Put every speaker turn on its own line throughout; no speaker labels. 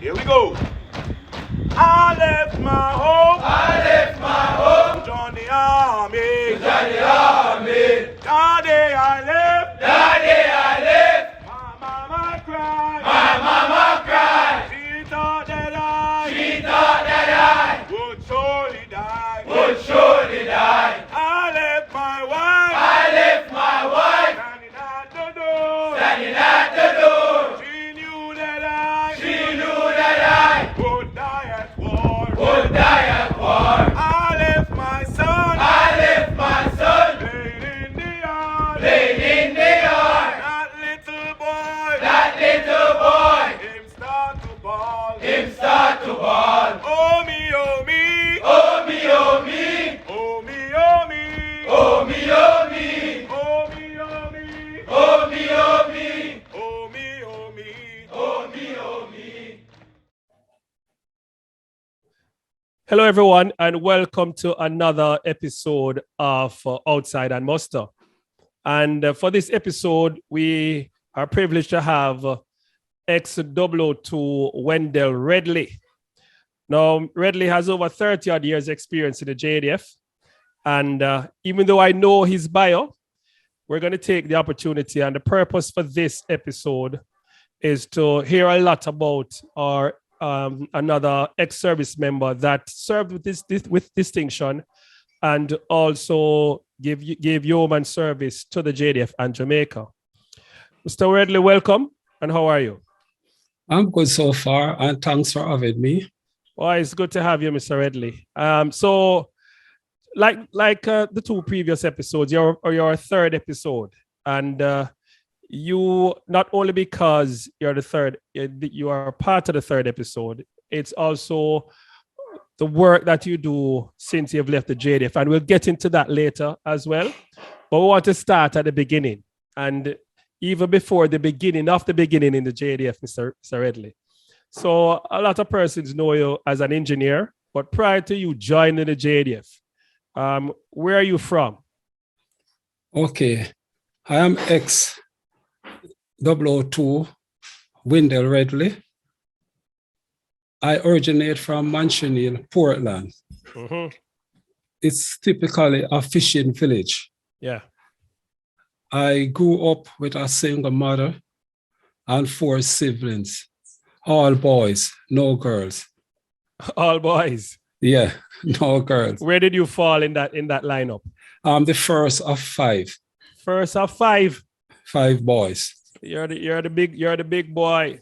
Here we go. I left my home. Joined the army. That day I left. My mama cried. She thought that I would surely die. I left my wife. Standing at the door. She knew that I would die at war. I left my son. Playing in the yard. That little boy. Him start to ball. Oh me.
Hello, everyone, and welcome to another episode of Outside and Musta. And for this episode, we are privileged to have ex-WO2 Wendell Redley. Now, Redley has over 30 odd years experience in the JDF. And even though I know his bio, we're going to take the opportunity, and the purpose for this episode is to hear a lot about our another ex-service member that served with distinction, and also give yeoman service to the JDF and Jamaica. Mr. Redley, welcome, and how are you?
I'm good so far, and thanks for having me.
Well, it's good to have you, Mr. Redley. So, like the two previous episodes, you're our third episode, and you, not only because you're the third, you are part of the third episode, it's also the work that you do since you've left the JDF, and we'll get into that later as well. But we want to start at the beginning, and even before the beginning of the beginning in the JDF, Mr. Redley. So a lot of persons know you as an engineer, but prior to you joining the JDF, where are you from?
Okay, I am ex-WO2 Wendell Redley. I originate from Manchester, Portland. Mm-hmm. It's typically a fishing village.
Yeah.
I grew up with a single mother and 4 siblings, all boys, no girls.
All boys?
Yeah, no girls.
Where did you fall in that lineup?
I'm the first of 5.
First of 5?
5 boys.
You're the big boy.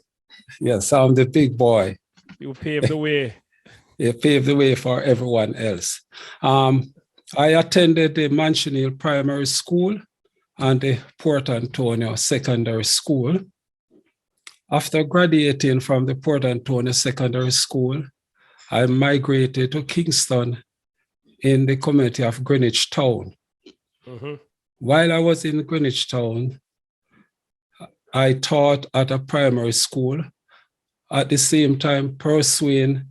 Yes, I'm the big boy.
You paved the way.
You paved the way for everyone else. I attended the Manchester Primary School and the Port Antonio Secondary School. After graduating from the Port Antonio Secondary School, I migrated to Kingston in the community of Greenwich Town. Mm-hmm. While I was in Greenwich Town, I taught at a primary school, at the same time pursuing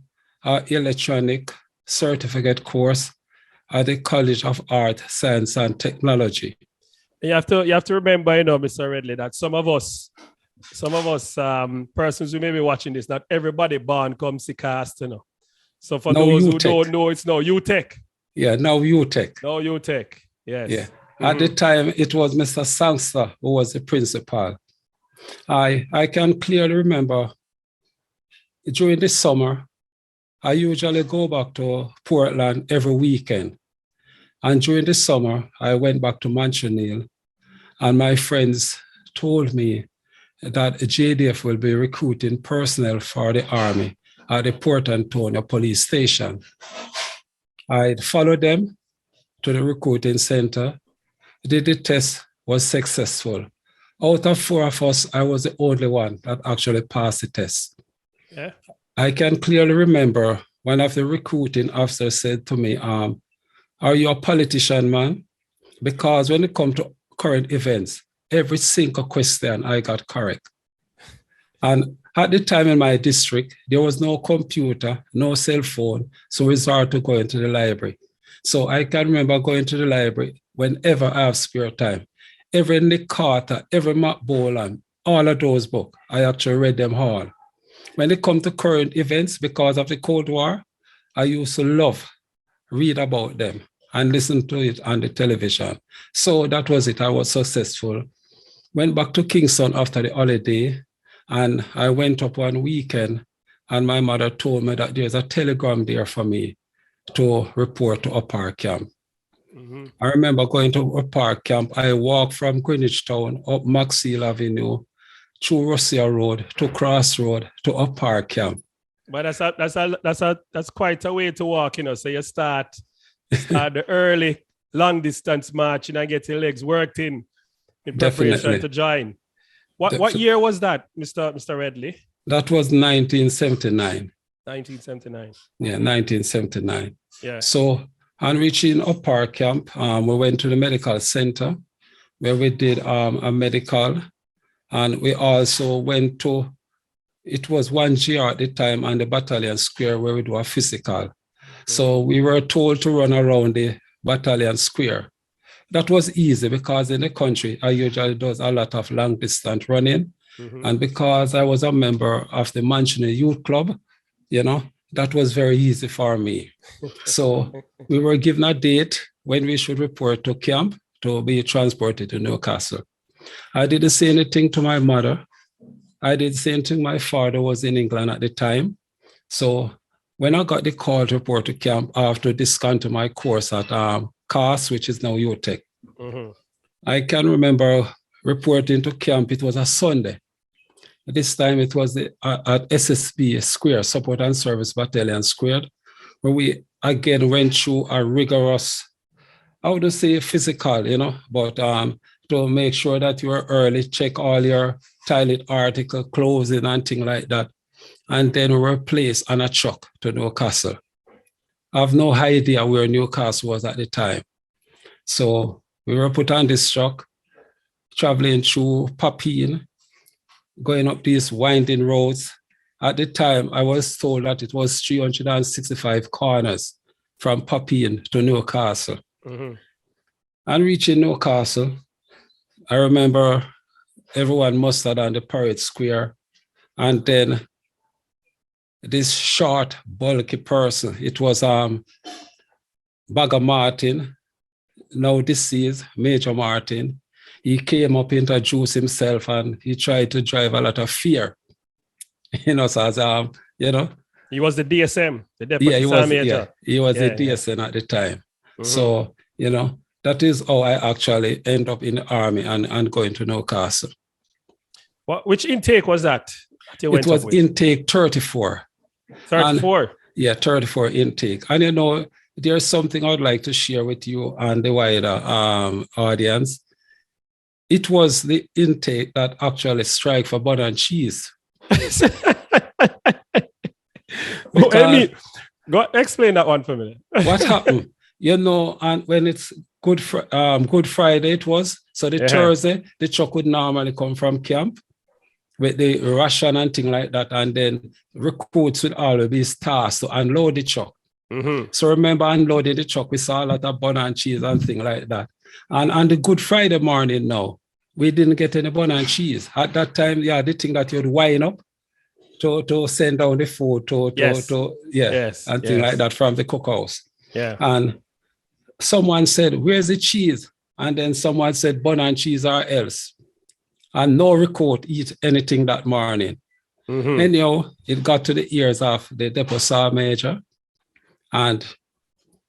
an electronic certificate course at the College of Art, Science and Technology.
You have to remember, Mr. Redley, that some of us persons who may be watching this, not everybody born comes to cast, So for those who don't know, it's now UTech.
Yeah, now UTech.
Now UTech, yes.
Yeah. Mm-hmm. At the time, it was Mr. Sangster who was the principal. I can clearly remember during the summer, I usually go back to Portland every weekend. And during the summer, I went back to Manchester, and my friends told me that JDF will be recruiting personnel for the Army at the Port Antonio Police Station. I followed them to the recruiting center, did the test, was successful. Out of 4 of us, I was the only one that actually passed the test.
Yeah.
I can clearly remember one of the recruiting officers said to me, are you a politician, man? Because when it comes to current events, every single question I got correct. And at the time in my district, there was no computer, no cell phone, so we resorted to going to the library. So I can remember going to the library whenever I have spare time. Every Nick Carter, every Matt Boland, all of those books, I actually read them all. when it comes to current events, because of the Cold War, I used to love read about them and listen to it on the television. So that was it. I was successful. Went back to Kingston after the holiday, and I went up one weekend, and my mother told me that there's a telegram there for me to report to Upper Camp.
Mm-hmm.
I remember going to Upper Camp. I walked from Greenwich Town up Maxfield Avenue, through Russia Road, to Cross Road, to Upper Camp.
But that's quite a way to walk, you know. So you start the early long distance marching and get your legs worked in preparation
Definitely.
to join. What year was that, Mr. Redley?
That was 1979.
1979.
Yeah, 1979.
Yeah.
So on reaching Upper Camp, we went to the medical center where we did a medical, and we also went to, it was 1GR at the time, and the battalion square where we do a physical. So we were told to run around the battalion square. That was easy because in the country, I usually do a lot of long distance running.
Mm-hmm.
And because I was a member of the Manchester Youth Club, you know, that was very easy for me. So we were given a date when we should report to camp to be transported to Newcastle. I didn't say anything to my mother. I didn't say anything. My father was in England at the time. So when I got the call to report to camp, I have to discontinue my course at CAS, which is now UTech.
Mm-hmm.
I can remember reporting to camp. It was a Sunday. This time it was at SSB Square, Support and Service Battalion Squared, where we again went through a rigorous, I wouldn't say physical, you know, but to make sure that you are early, check all your toilet article, clothing and things like that. And then we were placed on a truck to Newcastle. I have no idea where Newcastle was at the time. So we were put on this truck, traveling through Papine, going up these winding roads. At the time, I was told that it was 365 corners from Papine to Newcastle.
Mm-hmm.
And reaching Newcastle, I remember everyone mustered on the parade square. And then this short, bulky person, it was Bagger Martin, now deceased, Major Martin. He came up, introduced himself, and he tried to drive a lot of fear. You know, so as, you know.
He was the DSM, the Deputy Sergeant Major.
Yeah, he was the DSM at the time.
Mm-hmm.
So, you know, that is how I actually end up in the army and going to Newcastle.
Which intake was that?
It was intake 34.
34?
And, yeah, 34 intake. And, you know, there's something I'd like to share with you and the wider audience. It was the intake that actually strike for butter and cheese.
Go explain that one for me.
What happened? You know, and when it's Good Friday, it was. So the Thursday, the truck would normally come from camp with the ration and things like that. And then recruits would always be tasked to unload the truck.
Mm-hmm.
So remember unloading the truck, we saw a lot of butter and cheese and things like that. And on the Good Friday morning now, we didn't get any butter and cheese. At that time, yeah, the thing that you'd wind up to send down the food and things like that from the cookhouse.
Yeah.
And someone said, "Where's the cheese?" And then someone said, "Butter and cheese or else." And no recruit eat anything that morning.
Mm-hmm.
Anyhow, it got to the ears of the Deputy Sergeant Major, and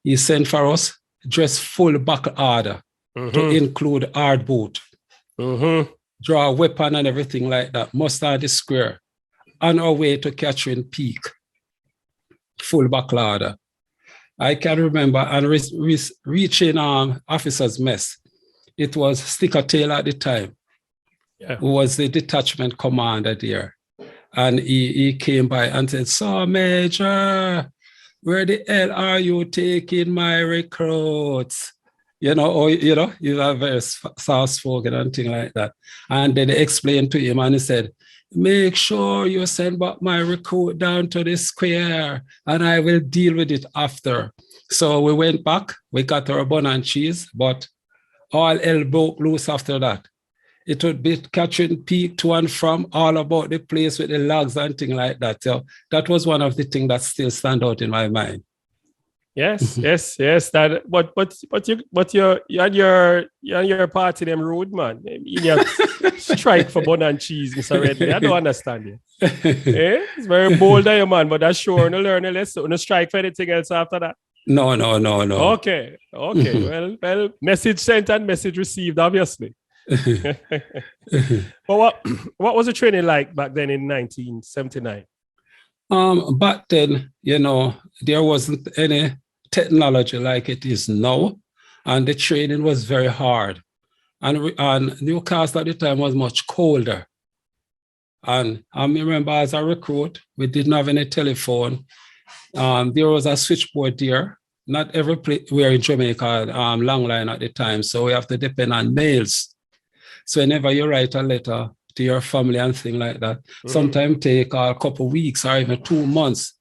he sent for us dress full buckle order to include hard boot, draw a weapon and everything like that, muster the square, on our way to Catherine Peak, full buckle order. I can remember and reaching officer's mess. It was Sticker Taylor at the time, who was the detachment commander there. And he came by and said, "So, Major, where the hell are you taking my recruits?" You know, or, you know, you are very soft-spoken and things like that. And then they explained to him and he said, "Make sure you send back my recruit down to the square and I will deal with it after." So we went back, we got our bun and cheese, but all hell broke loose after that. it would be catching peak to and from, all about the place with the logs and things like that. So that was one of the things that still stand out in my mind.
Yes. That, but you and your party them rude, man. In your strike for bun and cheese, Mr. Redley. I don't understand you. It's very bold of you, man, but that's sure no learn a lesson. No strike for anything else after that.
No.
Okay. Well, message sent and message received, obviously. But what was the training like back then in 1979?
Back then, there wasn't any technology like it is now, and the training was very hard. And Newcastle at the time was much colder. And I remember as a recruit, we didn't have any telephone. There was a switchboard there. Not every place, we were in Jamaica, long line at the time, so we have to depend on mails. So whenever you write a letter to your family and things like that, sometimes take a couple of weeks or even 2 months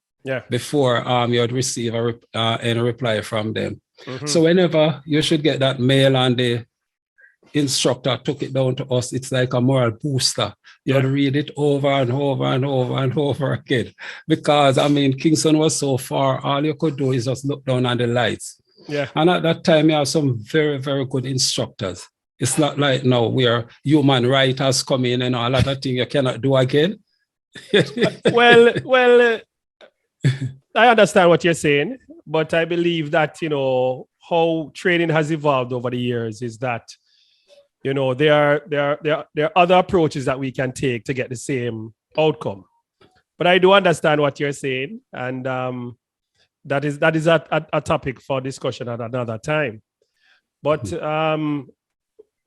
before you would receive any reply from them. So whenever you should get that mail and the instructor took it down to us, it's like a moral booster. You'd read it over and over and over and over again. Because, Kingston was so far, all you could do is just look down on the lights. And at that time, you have some very, very good instructors. It's not like now where human writers come in and a lot of things you cannot do again.
Well, I understand what you're saying, but I believe that, how training has evolved over the years is that, there are other approaches that we can take to get the same outcome. But I do understand what you're saying, and that is a topic for discussion at another time. But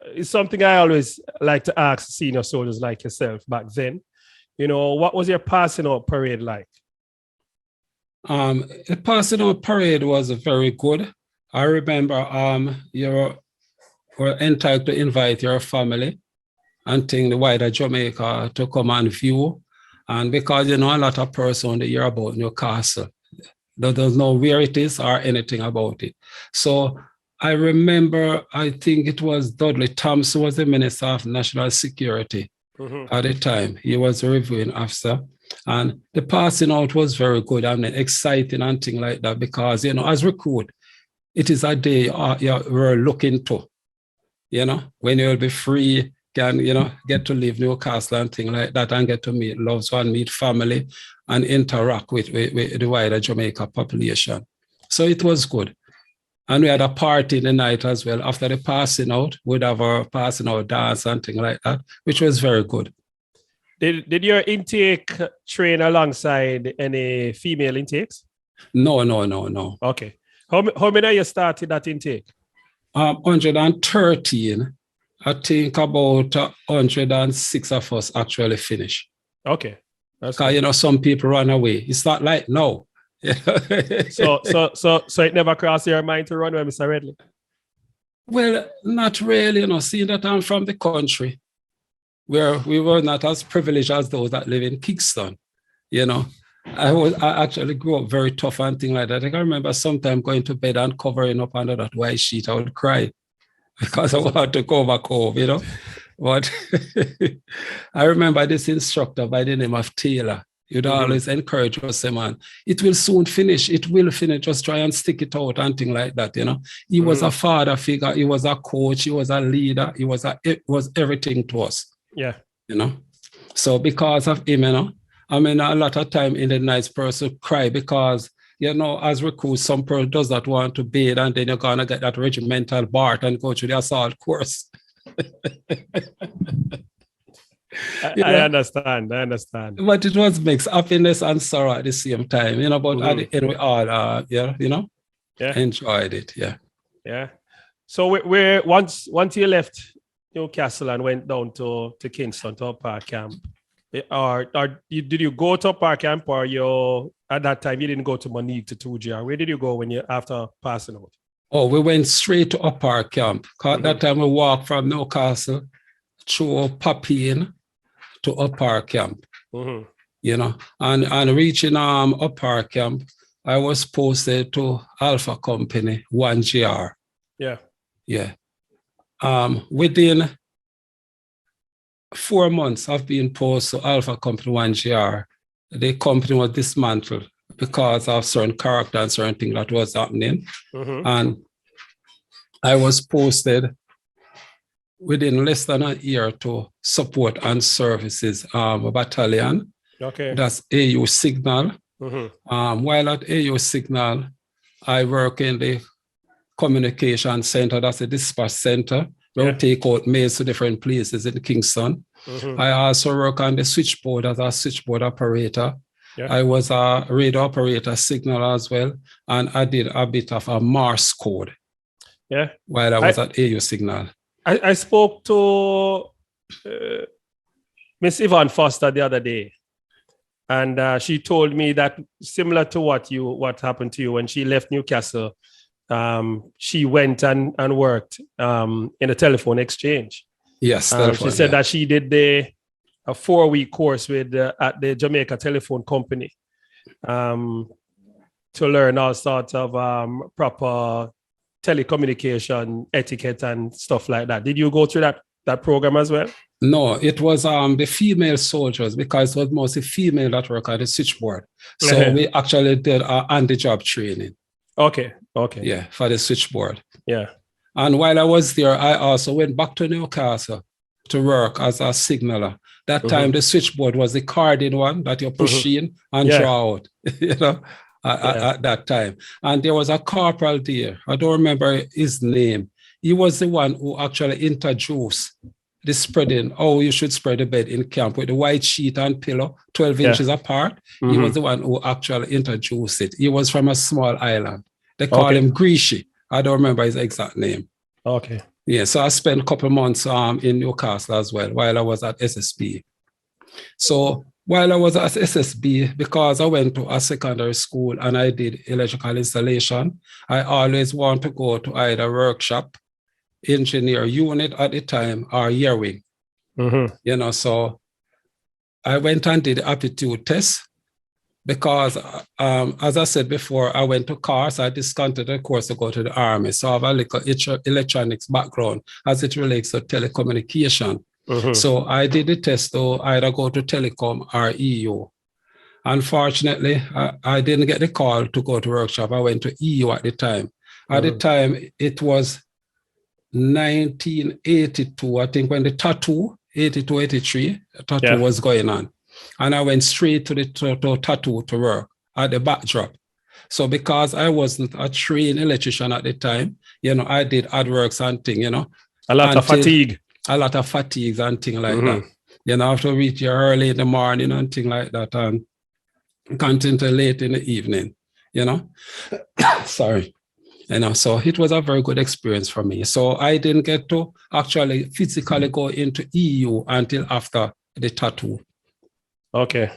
it's something I always like to ask senior soldiers like yourself back then. What was your passing out parade like?
The passing out parade was very good. I remember you were entitled to invite your family and take the wider Jamaica to come and view. And because a lot of person they hear about Newcastle, they don't know where it is or anything about it. So I remember, I think it was Dudley Thompson was the Minister of National Security at the time. He was a reviewing officer. And the passing out was very good and exciting and things like that because, as recruit, it is a day we're looking to, when you'll be free, can, get to leave Newcastle and things like that and get to meet loved ones, meet family and interact with the wider Jamaica population. So it was good. And we had a party in the night as well. After the passing out, we'd have our passing out dance and things like that, which was very good.
Did your intake train alongside any female intakes?
No.
Okay. How many of you started that intake?
113. I think about 106 of us actually finished.
Okay.
Because, some people run away. It's not like no.
So it never crossed your mind to run away, Mr. Redley?
Well, not really, seeing that I'm from the country where we were not as privileged as those that live in Kingston, I actually grew up very tough and things like that. I can remember sometimes going to bed and covering up under that white sheet. I would cry because I wanted to go back home, But I remember this instructor by the name of Taylor. You'd always encourage us, say, man, it will soon finish. It will finish. Just try and stick it out and things like that, He was a father figure. He was a coach. He was a leader. It was everything to us.
Yeah.
So because of him, a lot of time in the nights person cry because, as recruits, some person does not want to bathe and then you're going to get that regimental bath and go through the assault course.
I understand.
But it was mixed happiness and sorrow at the same time, but at the end we all, enjoyed it.
Yeah. So we're once you left Newcastle and went down to Kingston to Upper Camp, or did you go to Upper Camp or at that time you didn't go to Monique to 2G? Where did you go after passing out? Oh,
we went straight to Upper Camp. At that time we walked from Newcastle through Papine to Upper Camp. And reaching Upper Camp, I was posted to Alpha Company 1GR.
Yeah.
Within 4 months of being posted to Alpha Company 1GR, the company was dismantled because of certain character and certain things that was happening. And I was posted within less than a year to support and services a battalion.
Okay.
That's AU Signal. While at AU Signal, I work in the communication center. That's a dispatch center. We'll take out mails to different places in Kingston. I also work on the switchboard as a switchboard operator. I was a radio operator signal as well. And I did a bit of a Morse code while I was at AU Signal.
I spoke to Miss Yvonne Foster the other day, and she told me that similar to what happened to you when she left Newcastle, she went and worked in a telephone exchange.
Yes,
she said that she did a 4-week course with at the Jamaica Telephone Company to learn all sorts of proper telecommunication etiquette and stuff like that. Did you go through that program as well?
No, it was the female soldiers, because it was mostly female that work at the switchboard. So we actually did on-the-job training.
Okay.
Yeah, for the switchboard.
Yeah.
And while I was there, I also went back to Newcastle to work as a signaler. That time, the switchboard was the carding one that you push in and draw out, at that time. And there was a corporal there. I don't remember his name. He was the one who actually introduced the spreading, you should spread the bed in camp with the white sheet and pillow, 12 inches apart. He was the one who actually introduced it. He was from a small island. They call him Greasy. I don't remember his exact name.
Okay.
Yeah, so I spent a couple months in Newcastle as well while I was at SSB. So while I was at SSB, because I went to a secondary school and I did electrical installation, I always want to go to either workshop, engineer unit at the time, or year wing. So I went and did the aptitude test because, as I said before, I went to cars. I discounted the course to go to the Army. So I have a little electronics background as it relates to telecommunication. So I did the test to either go to telecom or EU. Unfortunately, I didn't get the call to go to workshop. I went to EU at the time. At the time, it was 1982, I think, when the tattoo, 82, 83, tattoo was going on. And I went straight to the tattoo to work at the backdrop. So because I wasn't a trained electrician at the time, I did ad works and things,
A lot of fatigue.
A lot of fatigues and things like that. I have to reach here early in the morning and things like that, and continue late in the evening, Sorry. So it was a very good experience for me. So I didn't get to actually physically go into EU until after the tattoo.
Okay.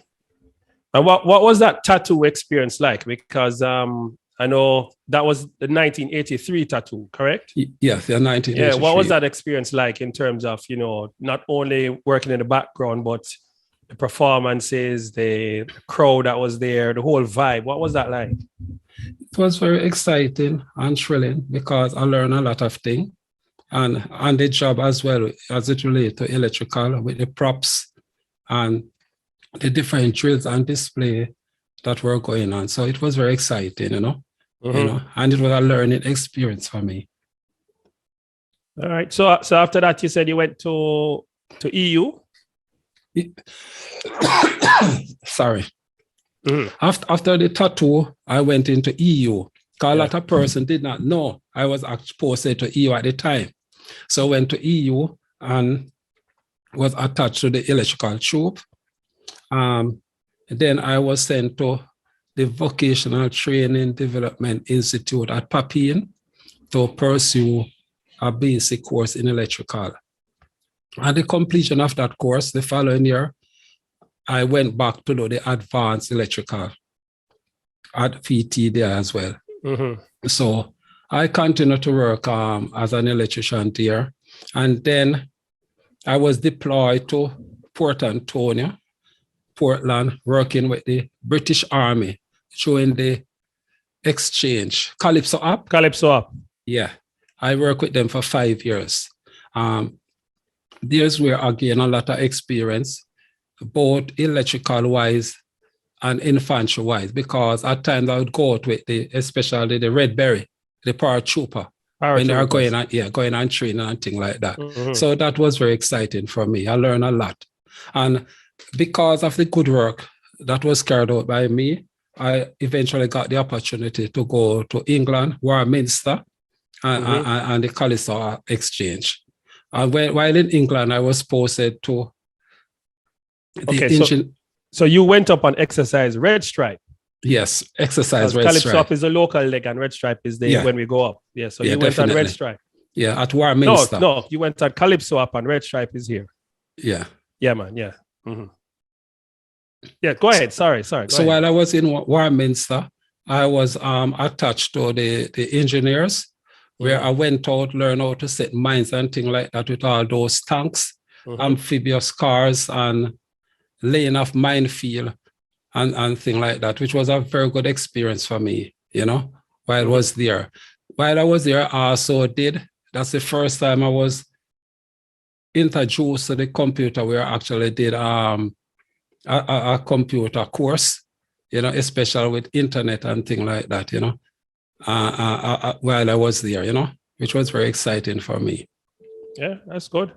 And what was that tattoo experience like? Because I know that was the 1983 tattoo, correct?
Yes, the 1983.
Yeah, what was that experience like in terms of, not only working in the background, but the performances, the crowd that was there, the whole vibe? What was that like?
It was very exciting and thrilling because I learned a lot of things, and on the job as well as it relates to electrical with the props and the different drills and display that were going on. So it was very exciting, and it was a learning experience for me.
All right. So after that, you said you went to EU?
Sorry. After the tattoo, I went into EU. Because a lot of person did not know I was posted to EU at the time. So I went to EU and was attached to the electrical troop. Then I was sent to the Vocational Training Development Institute at Papine to pursue a basic course in electrical. At the completion of that course, the following year, I went back to do the advanced electrical at VT there as well. So I continued to work as an electrician there. And then I was deployed to Port Antonio, Portland, working with the British Army during the exchange. Calypso Up?
Calypso Up.
Yeah. I worked with them for 5 years. there's where I gain a lot of experience, both electrical wise and infantry wise, because at times I would go out with especially the Red Berry, the paratrooper, when they are going on training and things like that. So that was very exciting for me. I learned a lot. And because of the good work that was carried out by me, I eventually got the opportunity to go to England, Musta, and the Callisto exchange. And while in England, I was posted to
So you went up on exercise Red Stripe.
Yes, exercise Red
Calypso
Stripe.
up is a local leg and Red Stripe is there when we go up. Yeah, so you went on Red Stripe.
Yeah, at Warminster.
No, you went on Calypso up and Red Stripe is here.
Yeah.
Yeah, man, yeah. Yeah, go ahead. Sorry.
While I was in Warminster, I was attached to the engineers, where I went out, learned how to set mines and things like that with all those tanks, amphibious cars, and laying off minefield and things like that, which was a very good experience for me, while I was there. While I was there, I also that's the first time I was introduced to the computer, where I actually did a computer course, especially with internet and things like that, while I was there, which was very exciting for me.
Yeah, that's good.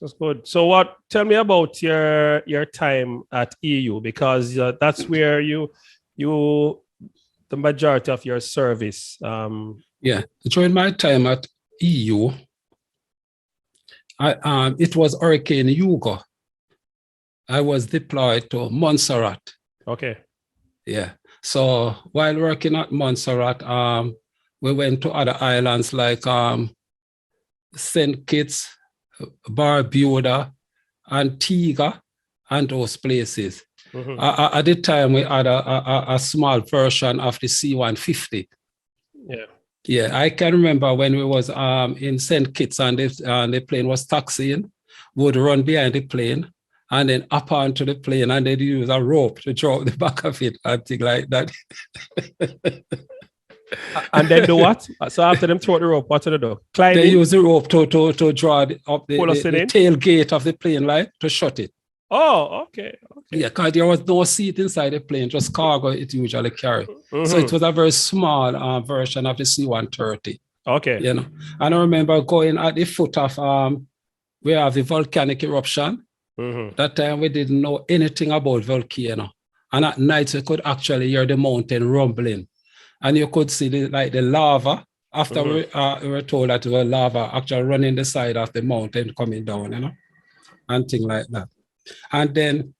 That's good. So tell me about your time at EU, because that's where you the majority of your service.
During my time at EU, it was Hurricane Hugo. I was deployed to Montserrat.
Okay.
Yeah. So while working at Montserrat, we went to other islands like St. Kitts, Barbuda, Antigua, and those places. At the time, we had a small version of the C-150. Yeah, I can remember when we was in St. Kitts and the plane was taxiing, we would run behind the plane and then up onto the plane, and they'd use a rope to draw the back of it and things like that.
And then do what? So after them throw the rope, what do they do? Climb
They
in?
use the rope to draw up the tailgate of the plane, right, to shut it.
Oh, okay.
Yeah, because there was no seat inside the plane, just cargo it usually carry. So it was a very small version of the C-130.
Okay.
And I remember going at the foot of we have the volcanic eruption. That time we didn't know anything about volcano. And at night you could actually hear the mountain rumbling. And you could see the lava. After we were told that it was lava actually running the side of the mountain coming down, and things like that. And then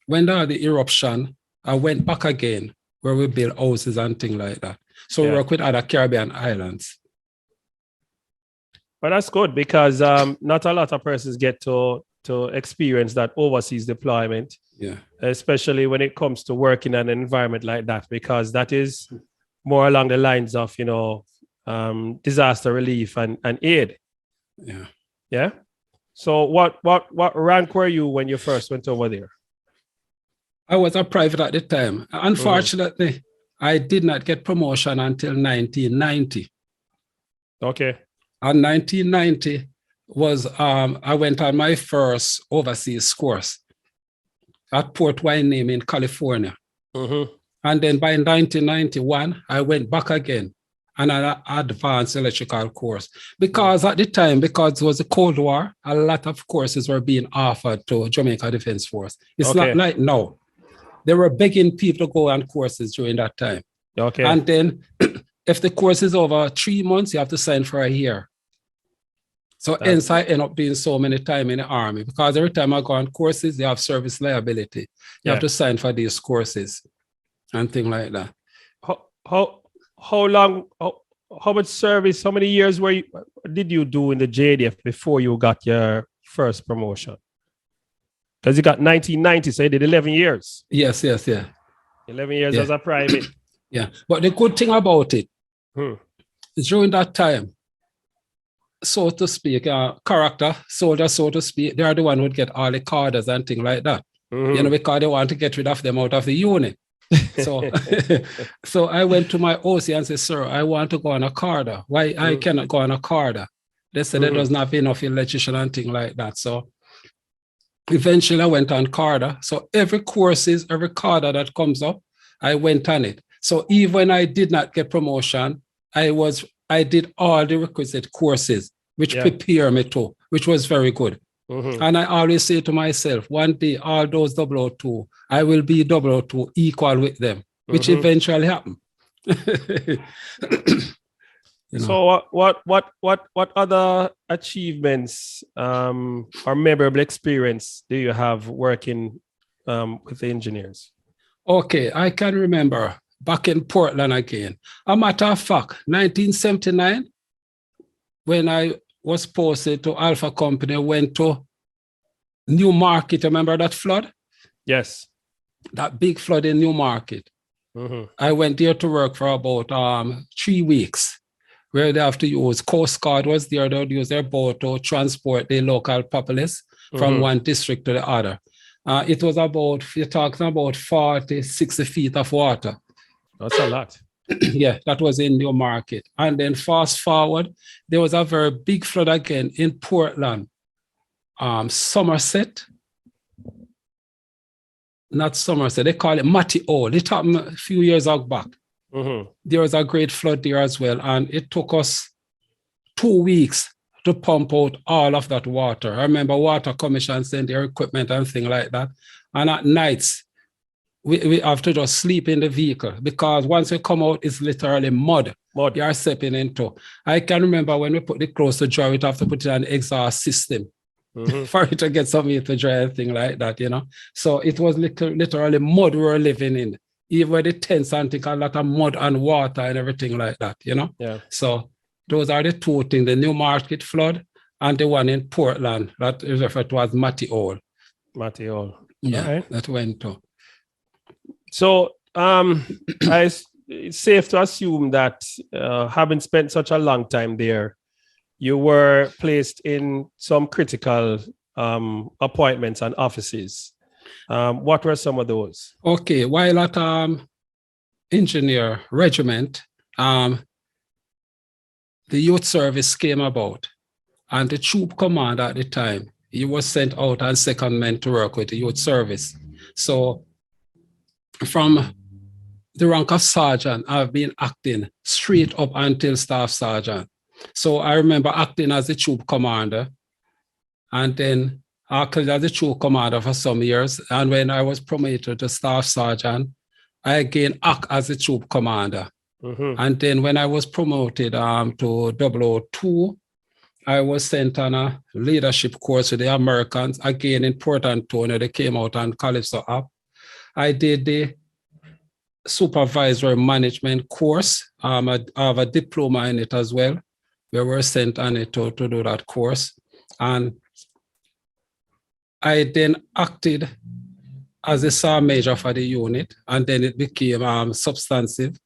when there was the eruption, I went back again where we built houses and things like that. So we work with other Caribbean islands.
But that's good, because not a lot of persons get to experience that overseas deployment.
Yeah.
Especially when it comes to working in an environment like that, because that is more along the lines of, disaster relief and aid.
Yeah.
Yeah. So what rank were you when you first went over there?
I was a private at the time. Unfortunately, I did not get promotion until 1990.
Okay.
And 1990 was, I went on my first overseas course at Port Wine in California. And then by 1991, I went back again and an advanced electrical course. Because at the time, because it was a Cold War, a lot of courses were being offered to Jamaica Defense Force. It's not like now. They were begging people to go on courses during that time.
Okay.
And then if the course is over 3 months, you have to sign for a year. So hence I end up being so many times in the Army, because every time I go on courses, they have service liability. You have to sign for these courses and things like that.
How long, how much service, how many years did you do in the JDF before you got your first promotion? Because you got 1990, so you did 11 years.
Yes.
11 years as a private.
Yeah, but the good thing about it, during that time, so to speak, character, soldier, so to speak, they are the one who would get all the cadres and things like that. Because they want to get rid of them out of the unit. So, so I went to my OC and said, sir, I want to go on a cadre. Why I cannot go on a cadre? They said there doesn't have enough electrician and things like that. So eventually I went on CARDA. So every CARDA that comes up, I went on it. So even when I did not get promotion, I did all the requisite courses, which prepare me to, which was very good. And I always say to myself, one day, all those WO2, I will be WO2 equal with them, which eventually happened.
So what other achievements or memorable experience do you have working with the engineers?
Okay, I can remember back in Portland again. A matter of fact, 1979, when I was posted to Alpha Company, went to New Market. Remember that flood?
Yes.
That big flood in New Market. I went there to work for about 3 weeks, where they have to use Coast Guard was there. They would use their boat to transport the local populace from one district to the other. It was about, you're talking about 40, 60 feet of water.
That's a lot.
Yeah, that was in New Market. And then fast forward, there was a very big flood again in Portland, Somerset. Not Somerset, they call it Matty Hole. It happened a few years back. There was a great flood there as well. And it took us 2 weeks to pump out all of that water. I remember Water Commission sent their equipment and things like that. And at nights, we have to just sleep in the vehicle because once you come out, it's literally mud. You are stepping into. I can remember when we put the clothes to dry, we have to put it on an exhaust system for it to get something to dry and things like that, you know. So it was literally mud we were living in. Even with the tents and things, a lot of mud and water and everything like that, you know. Yeah. So those are the two things, the New Market flood and the one in Portland that is referred to as Matty Hole.
Matty Hole.
Yeah, that went to.
So it's safe to assume that having spent such a long time there, you were placed in some critical appointments and offices. What were some of those?
Okay, while at Engineer Regiment, the youth service came about, and the troop commander at the time, he was sent out as secondment to work with the youth service. So from the rank of sergeant, I've been acting straight up until staff sergeant. So I remember acting as the troop commander, and then acted as the troop commander for some years. And when I was promoted to staff sergeant, I again act as the troop commander. And then when I was promoted to WO2, I was sent on a leadership course with the Americans, again in Port Antonio. They came out on Calypso app. I did the supervisory management course. I have a diploma in it as well. We were sent on it to do that course. And I then acted as a sergeant major for the unit, and then it became substantive.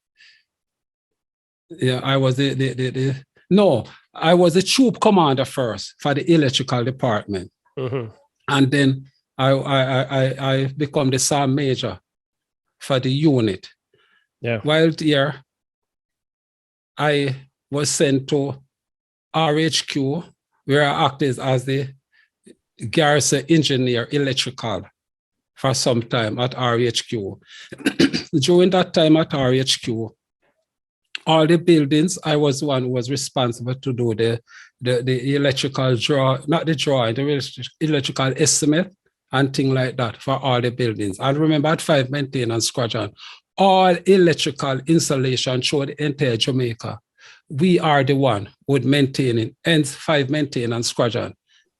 Yeah, I was I was the troop commander first for the electrical department. And then I become the sergeant major for the unit. Yeah. While there, I was sent to RHQ, where I acted as the garrison engineer electrical for some time at RHQ. During that time at RHQ, all the buildings, I was the one who was responsible to do the electrical the electrical estimate and things like that for all the buildings. I remember at 5 Maintenance Squadron, all electrical installation through the entire Jamaica, we are the one with maintaining, and 5 Maintenance Squadron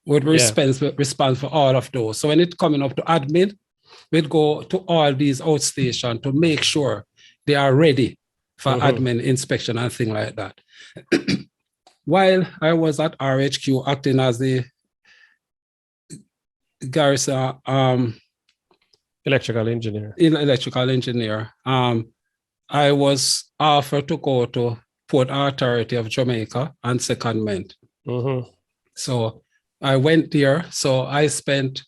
would be responsible for all of those. So when it's coming up to admin, we'd go to all these outstations to make sure they are ready for admin inspection and things like that. While I was at RHQ acting as the garrison
electrical engineer,
I was offered to go to Port Authority of Jamaica and secondment. So I went there. So I spent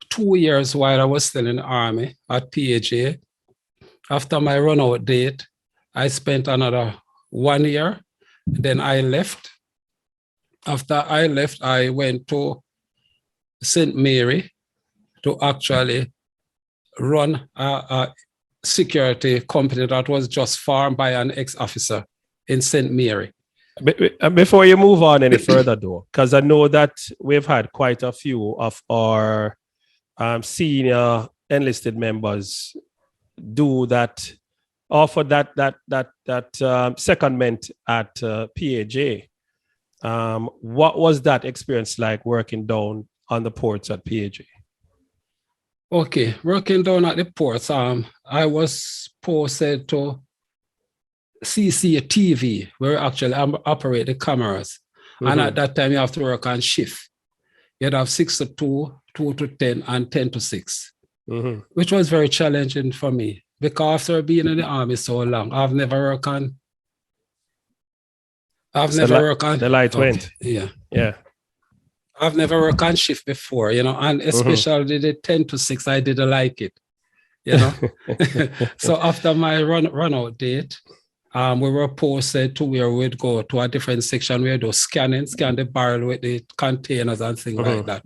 2 years while I was still in the Army at PAJ. After my run-out date, I spent another 1 year. Then I left. After I left, I went to St. Mary to actually run a security company that was just formed by an ex-officer in St. Mary.
Before you move on any further, though, because I know that we've had quite a few of our senior enlisted members do that, offer that secondment at PAJ. What was that experience like working down on the ports at PAJ?
Okay, working down at the ports, I was posted to CCTV, where actually operate the cameras. Mm-hmm. And at that time, you have to work on shift. You'd have 6 to 2, 2 to 10, and 10 to 6, mm-hmm. which was very challenging for me because after being in the army so long, I've never worked on.
The light went.
Yeah.
Yeah.
I've never worked on shift before, and especially mm-hmm. the 10 to 6, I didn't like it, So after my run out date, we were posted to where we'd go to a different section where they'd scan the barrel with the containers and things mm-hmm. like that,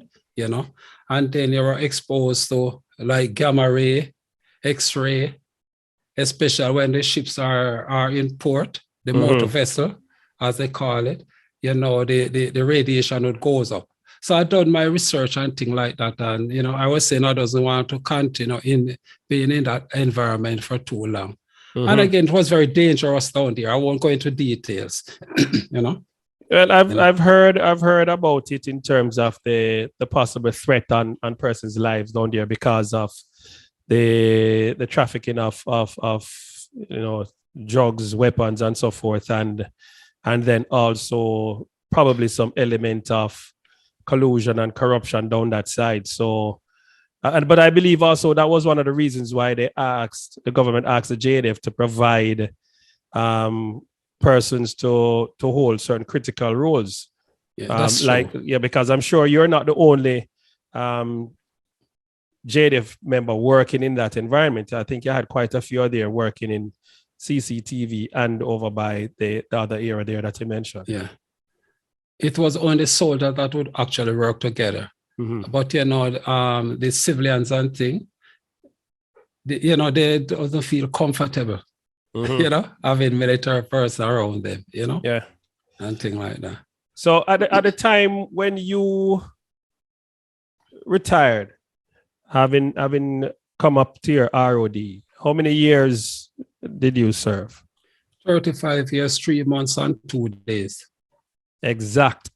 And then you were exposed to like gamma ray, X-ray, especially when the ships are in port, the mm-hmm. motor vessel, as they call it, the radiation would goes up. So I done my research and things like that. And, I was saying I doesn't want to continue in being in that environment for too long. Mm-hmm. And again, it was very dangerous down there. I won't go into details, Well,
I've heard about it in terms of the possible threat on persons' lives down there because of the trafficking of drugs, weapons, and so forth, and then also probably some element of collusion and corruption down that side. So, but I believe also that was one of the reasons why the government asked the JDF to provide persons to hold certain critical roles.
Yeah, that's true.
Because I'm sure you're not the only JDF member working in that environment. I think you had quite a few there working in CCTV and over by the other area there that you mentioned.
Yeah. It was only soldiers that would actually work together. Mm-hmm. But, the civilians and things, they don't feel comfortable, mm-hmm. Having military person around them,
Yeah.
And things like that.
So at the time when you retired, having come up to your ROD, how many years did you serve?
35 years, 3 months, and 2 days.
Exact.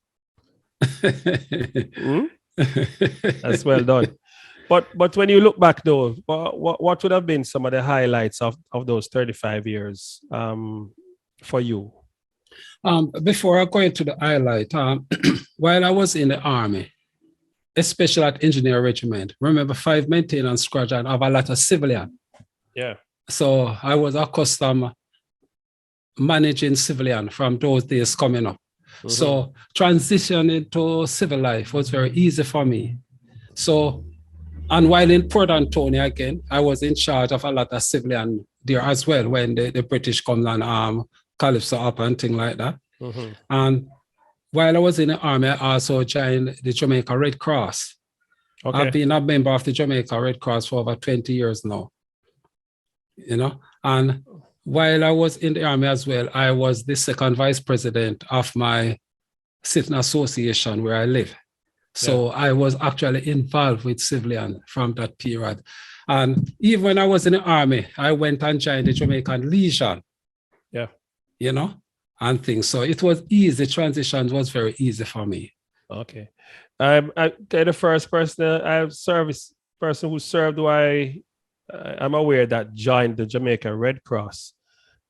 That's well done. But when you look back though, what would have been some of the highlights of those 35 years for you?
Before I go into the highlight, while I was in the army, especially at Engineer Regiment, remember 5 maintenance squadron have a lot of civilian.
Yeah.
So I was accustomed managing civilian from those days coming up. Mm-hmm. So transitioning to civil life was very easy for me. So, and while in Port Antonio again, I was in charge of a lot of civilian there as well when the British come and Calypso up and things like that. Mm-hmm. And while I was in the army, I also joined the Jamaica Red Cross. Okay. I've been a member of the Jamaica Red Cross for over 20 years now. And while I was in the army as well, I was the second vice president of my citizen association where I live. So yeah. I was actually involved with civilian from that period. And even when I was in the army, I went and joined the Jamaican Legion.
Yeah.
And things. So it was easy. Transition was very easy for me.
Okay. The first person, service person who served I'm aware that joined the Jamaica Red Cross.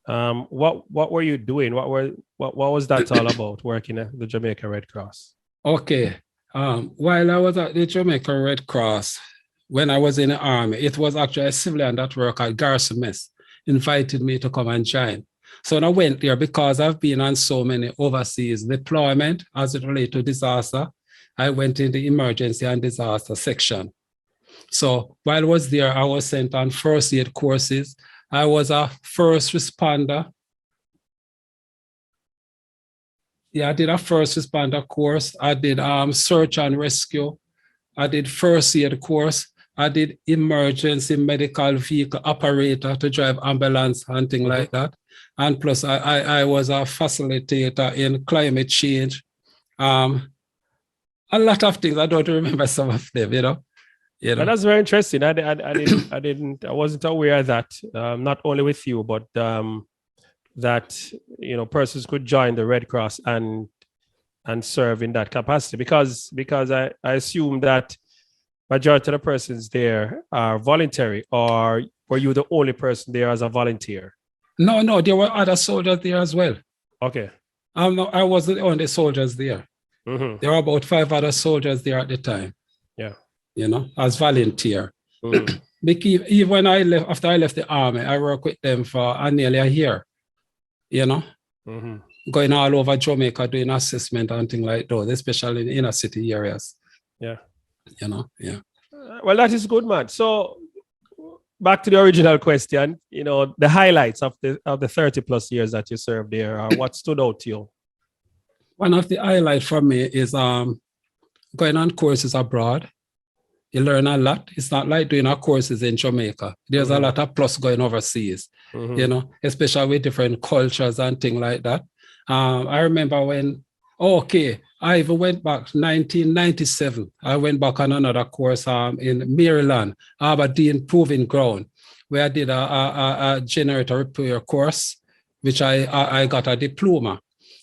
What were you doing? What was that all about, working at the Jamaica Red Cross?
Okay. While I was at the Jamaica Red Cross, when I was in the army, it was actually a civilian that worked at Garrison Mess invited me to come and join. So I went there because I've been on so many overseas deployment as it relates to disaster. I went in the emergency and disaster section. So while I was there, I was sent on first aid courses. I was a first responder. Yeah, I did a first responder course. I did search and rescue. I did first aid course. I did emergency medical vehicle operator to drive ambulance and things like that. And plus, I was a facilitator in climate change. A lot of things. I don't remember some of them, you know.
And that's very interesting. I wasn't aware of that. Not only with you, but that persons could join the Red Cross and serve in that capacity, because I assume that majority of the persons there are voluntary, or were you the only person there as a volunteer?
No, there were other soldiers there as well.
Okay.
I wasn't the only soldiers there.
Mm-hmm.
There were about 5 other soldiers there at the time.
Yeah.
As volunteer.
Mm-hmm.
Even when after I left the army, I worked with them for nearly a year.
Mm-hmm.
Going all over Jamaica doing assessment and things like those, especially in inner city areas.
Yeah.
Yeah.
Well, that is good, man. So back to the original question, the highlights of the 30 plus years that you served there, what stood out to you?
One of the highlights for me is going on courses abroad. You learn a lot. It's not like doing our courses in Jamaica. There's a lot of plus going overseas, especially with different cultures and things like that. I remember I even went back 1997. I went back on another course in Maryland, Aberdeen Proving Ground, where I did a generator repair course, which I got a diploma.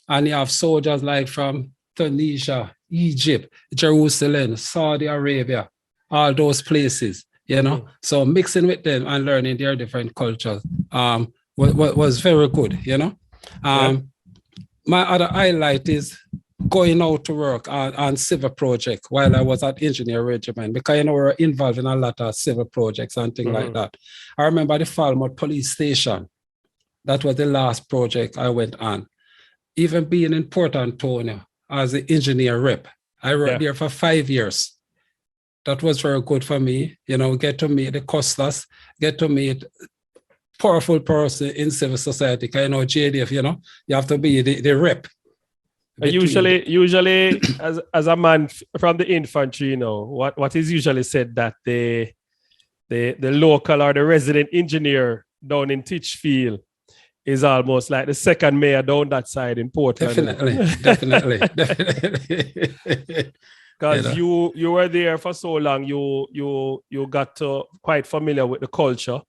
And you have soldiers like from Tunisia, Egypt, Jerusalem, Saudi Arabia, all those places, So mixing with them and learning their different cultures was very good, My other highlight is going out to work on civil projects while I was at Engineer Regiment, because we're involved in a lot of civil projects and things like that. I remember the Falmouth Police Station. That was the last project I went on. Even being in Port Antonio as an engineer rep, I worked there for 5 years. That was very good for me. Get to meet the costas, get to meet powerful person in civil society. Because JDF, you have to be the rep.
Usually, as a man from the infantry, what is usually said that the local or the resident engineer down in Titchfield is almost like the second mayor down that side in Portland.
Definitely.
Because you were there for so long, you got to quite familiar with the culture,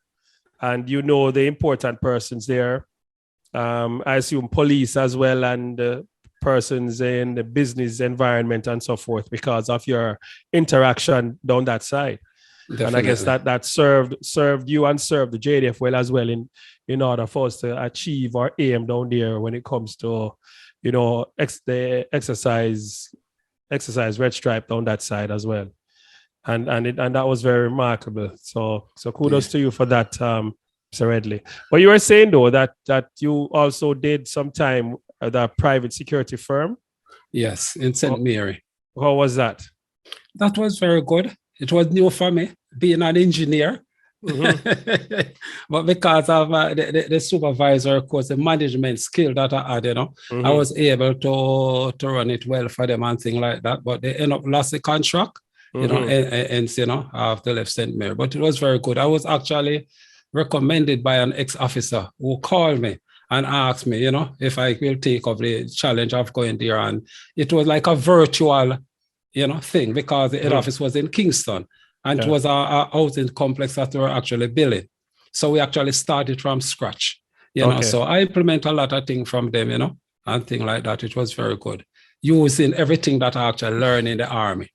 and the important persons there. I assume police as well, and persons in the business environment and so forth, because of your interaction down that side. Definitely. And I guess that served you and served the JDF well as well in order for us to achieve our aim down there when it comes to the exercise red stripe down that side as well, and that was very remarkable. So kudos to you for that, Mr. Redley. But you were saying though that you also did some time at a private security firm.
Yes, in St. Mary.
How was that?
That was very good. It was new for me, being an engineer. But because of the supervisor, of course, the management skill that I had, I was able to run it well for them and things like that. But they end up lost the contract, and after left St. Mary. But it was very good. I was actually recommended by an ex-officer who called me and asked me, if I will take up the challenge of going there. And it was like a virtual, thing, because the head office was in Kingston. And it was a housing complex that we were actually building. So we actually started from scratch, So I implement a lot of things from them, and things like that. It was very good. Using everything that I actually learned in the army.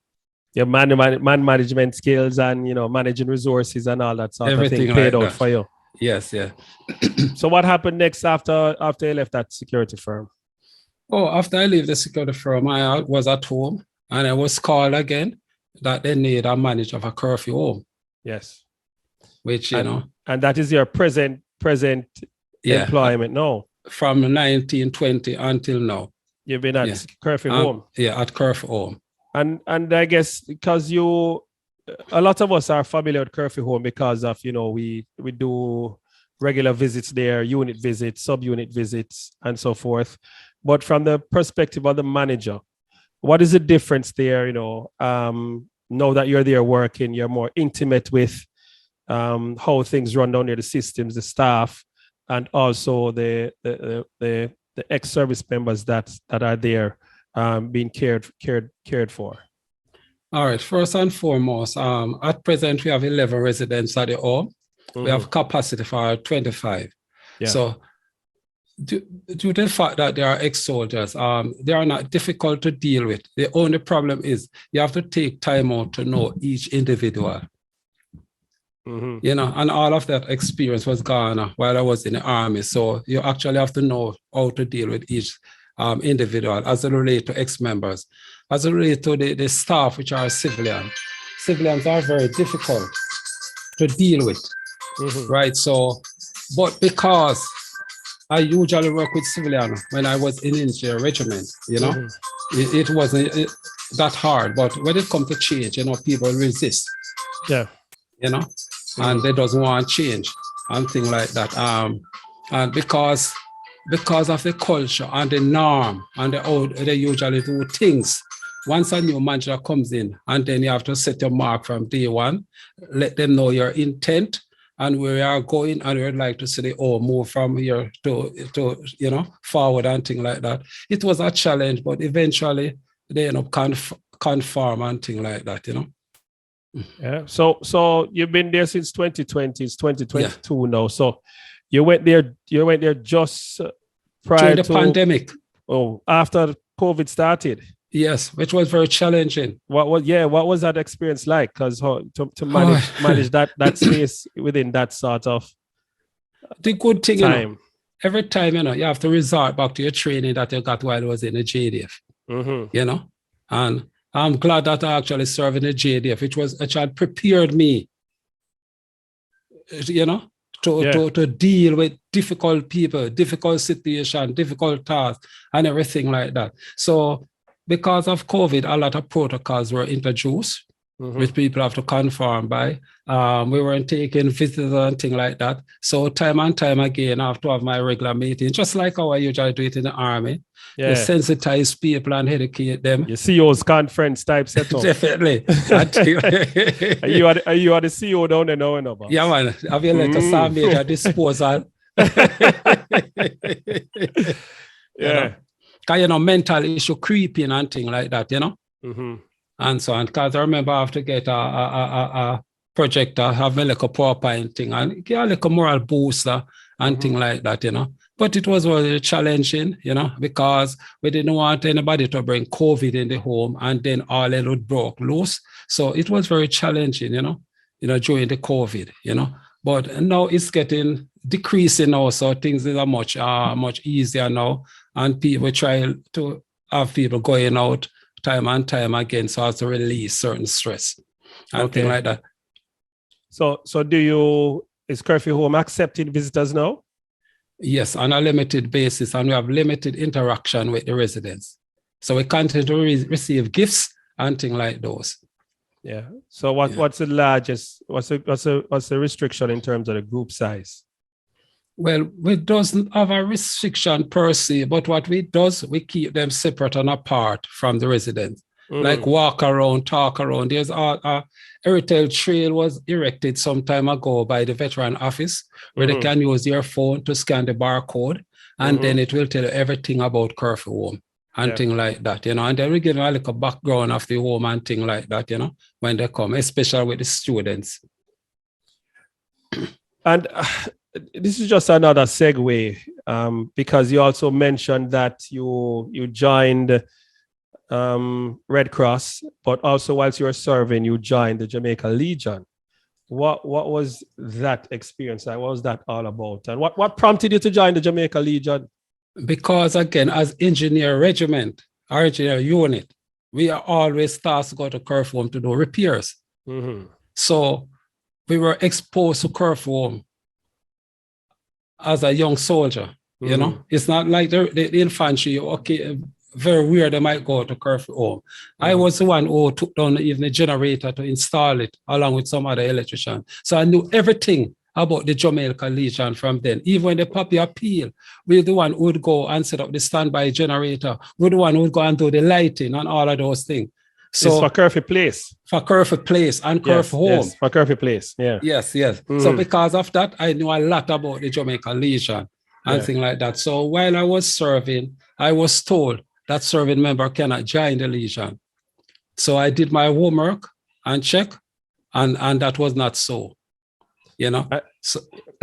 Your man management skills and, managing resources and all that sort everything of thing paid out for you.
Yes, yeah.
So what happened next after you left that security firm?
Oh, after I left the security firm, I was at home and I was called again that they need a manager of a Curphey Home.
Yes.
Which,
and that is your present employment now.
From 1920 until now.
You've been at Curphey Home.
Yeah, at Curphey Home.
And I guess because a lot of us are familiar with Curphey Home because of, we do regular visits there, unit visits, subunit visits, and so forth. But from the perspective of the manager, what is the difference there? Now that you're there working, you're more intimate with how things run down there, the systems, the staff, and also the ex-service members that are there being cared for.
All right. First and foremost, at present we have 11 residents at the home. We have capacity for 25.
Yeah.
So due to the fact that they are ex-soldiers, they are not difficult to deal with. The only problem is you have to take time out to know each individual. And all of that experience was gone while I was in the army. So you actually have to know how to deal with each individual as it relates to ex-members. As it relates to the staff, which are civilians are very difficult to deal with, right? So, but because I usually work with civilians when I was in Engineer Regiment, it wasn't that hard. But when it comes to change, people resist.
Yeah.
And they doesn't want change and things like that. And because of the culture and the norm and how they usually do things, once a new manager comes in, and then you have to set your mark from day one, let them know your intent and where you are going, and we'd like to see the move from here to forward and things like that. It was a challenge, but eventually they end up conform and things like that,
Yeah. So you've been there since 2020. It's 2022 now. So you went there just prior
to the pandemic.
Oh, after COVID started.
Yes, which was very challenging.
What was that experience like? Because to manage that space within that sort of
the good thing
time.
Every time you have to resort back to your training that you got while I was in the JDF. And I'm glad that I actually served in the JDF, which had prepared me, to deal with difficult people, difficult situations, difficult tasks, and everything like that. So because of COVID, a lot of protocols were introduced, which people have to conform by. We weren't taking visitors and things like that. So time and time again, I have to have my regular meeting, just like how I usually do it in the army.
Yeah.
You sensitize people and educate them.
Your CEO's conference type setup.
Definitely.
Are you are the CEO down there now?
Yeah, man. Have you let us have major disposal?
Yeah.
Because, mental issue creeping and things like that, And so on. Because I remember I have to get a projector, have a little PowerPoint thing, and get a little moral booster and things like that, But it was really challenging, because we didn't want anybody to bring COVID in the home, and then all it would broke loose. So it was very challenging, during the COVID, But now it's getting decreasing now, so things are much easier now, and people try to have people going out time and time again, so as to release certain stress and things like that.
So is Curphey Home accepting visitors now?
Yes, on a limited basis, and we have limited interaction with the residents. So we continue to receive gifts and things like those.
Yeah. So what's the largest? What's the restriction in terms of the group size?
Well, we doesn't have a restriction per se, but what we keep them separate and apart from the residents. Like walk around, talk around. There's a heritage trail was erected some time ago by the veteran office, where they can use their phone to scan the barcode, and then it will tell you everything about Curphey Home and things like that, And then we give them a little background of the home and things like that, when they come, especially with the students.
And this is just another segue, because you also mentioned that you joined Red Cross, but also whilst you were serving, you joined the Jamaica Legion. What was that experience like? What was that all about? And what prompted you to join the Jamaica Legion?
Because again, as Engineer Regiment, our engineer unit, we are always tasked to go to Curphey Home to do repairs. So we were exposed to Curphey Home as a young soldier, It's not like the infantry, very weird, they might go to Curphey Home. I was the one who took down even the generator to install it, along with some other electricians. So I knew everything about the Jamaica Legion from then. Even when the Poppy appeal, we're the one who would go and set up the standby generator. We're the one who would go and do the lighting and all of those things. So
it's for Curphey Place.
For Curphey Place and Curphey Home.
Yes, for Curphey Place. Yeah.
Yes. So because of that, I knew a lot about the Jamaica Legion and things like that. So while I was serving, I was told that serving member cannot join the Legion. So I did my homework and check, and that was not so. You know, so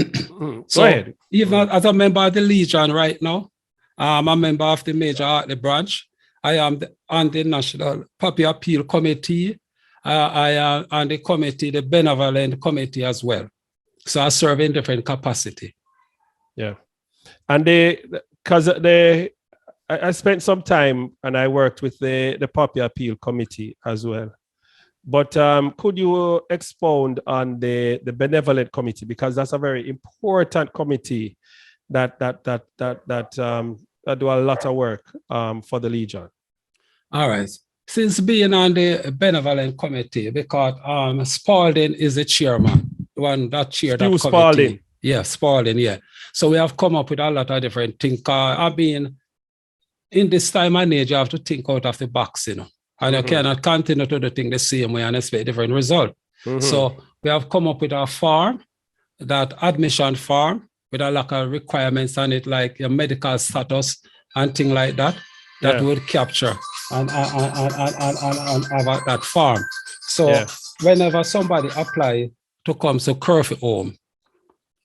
go ahead.
Even as a member of the Legion right now, I'm a member of the Major Artley branch. I am on the National Poppy Appeal Committee. I am on the committee, the Benevolent Committee as well. So I serve in different capacity.
Yeah, and I spent some time and I worked with the Poppy Appeal Committee as well. But could you expound on the Benevolent Committee, because that's a very important committee that do a lot of work for the Legion. All
right. Since being on the Benevolent Committee, because Spalding is the chairman, the one that chaired that committee.
Spalding.
Yeah, Spalding, yeah. So we have come up with a lot of different things. I've been, in this time and age, you have to think out of the box, you know. And you cannot continue to do things the same way and expect different result. So we have come up with a form, that admission form, with a lot of requirements on it, like your medical status and things like that, that would capture and have that form. So whenever somebody apply to come to Curphey Home,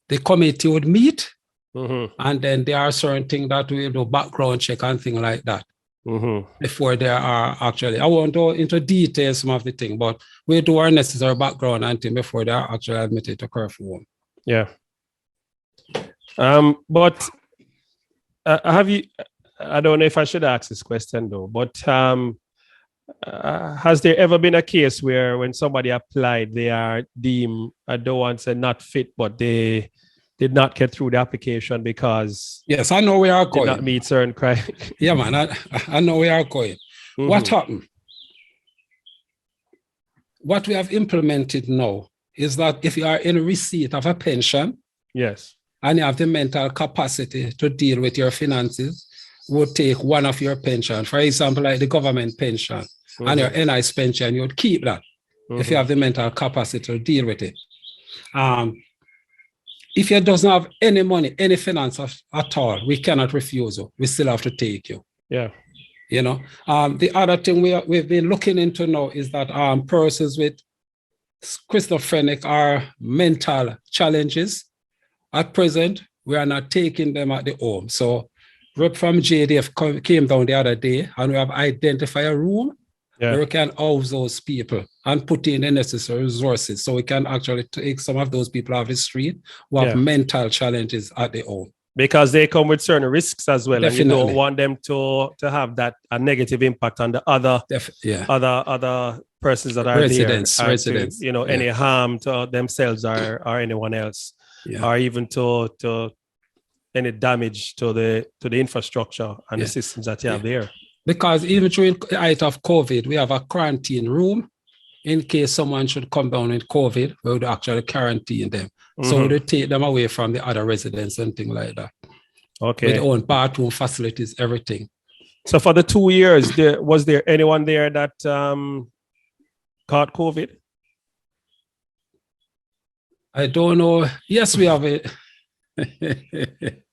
the committee would meet, and then there are certain things that we do background check and things like that. Before there are actually, I won't go into details some of the thing, but we do our necessary background and thing before they are actually admitted to Curphey Home.
Yeah. But have you, I don't know if I should ask this question though, but has there ever been a case where when somebody applied, they are deemed, I don't want to say not fit, but they did not get through the application because
yes, I know we are going.
Did not meet certain criteria.
Yeah, man, I know we are going. What happened? What we have implemented now is that if you are in receipt of a pension,
yes,
and you have the mental capacity to deal with your finances, would take one of your pension, for example, like the government pension and your NI's pension, you would keep that if you have the mental capacity to deal with it. If you doesn't have any money, any finance at all, we cannot refuse you. We still have to take you.
Yeah.
You know, the other thing we've been looking into now is that persons with schizophrenic or mental challenges, at present, we are not taking them at the home. So rep from JDF came down the other day and we have identified a room where we can house those people and put in the necessary resources so we can actually take some of those people off the street who have mental challenges at the home.
Because they come with certain risks as well.
Definitely.
And you don't want them to have that a negative impact on the other other persons that are
residents,
to, any harm to themselves or anyone else, or even to any damage to the infrastructure and the systems that you have there.
Because even during the height of COVID, we have a quarantine room in case someone should come down with COVID. We would actually quarantine them. So we would take them away from the other residents and things like that.
Okay.
With own bathroom facilities, everything.
So for the 2 years, was there anyone there that caught COVID?
I don't know. Yes, we have it.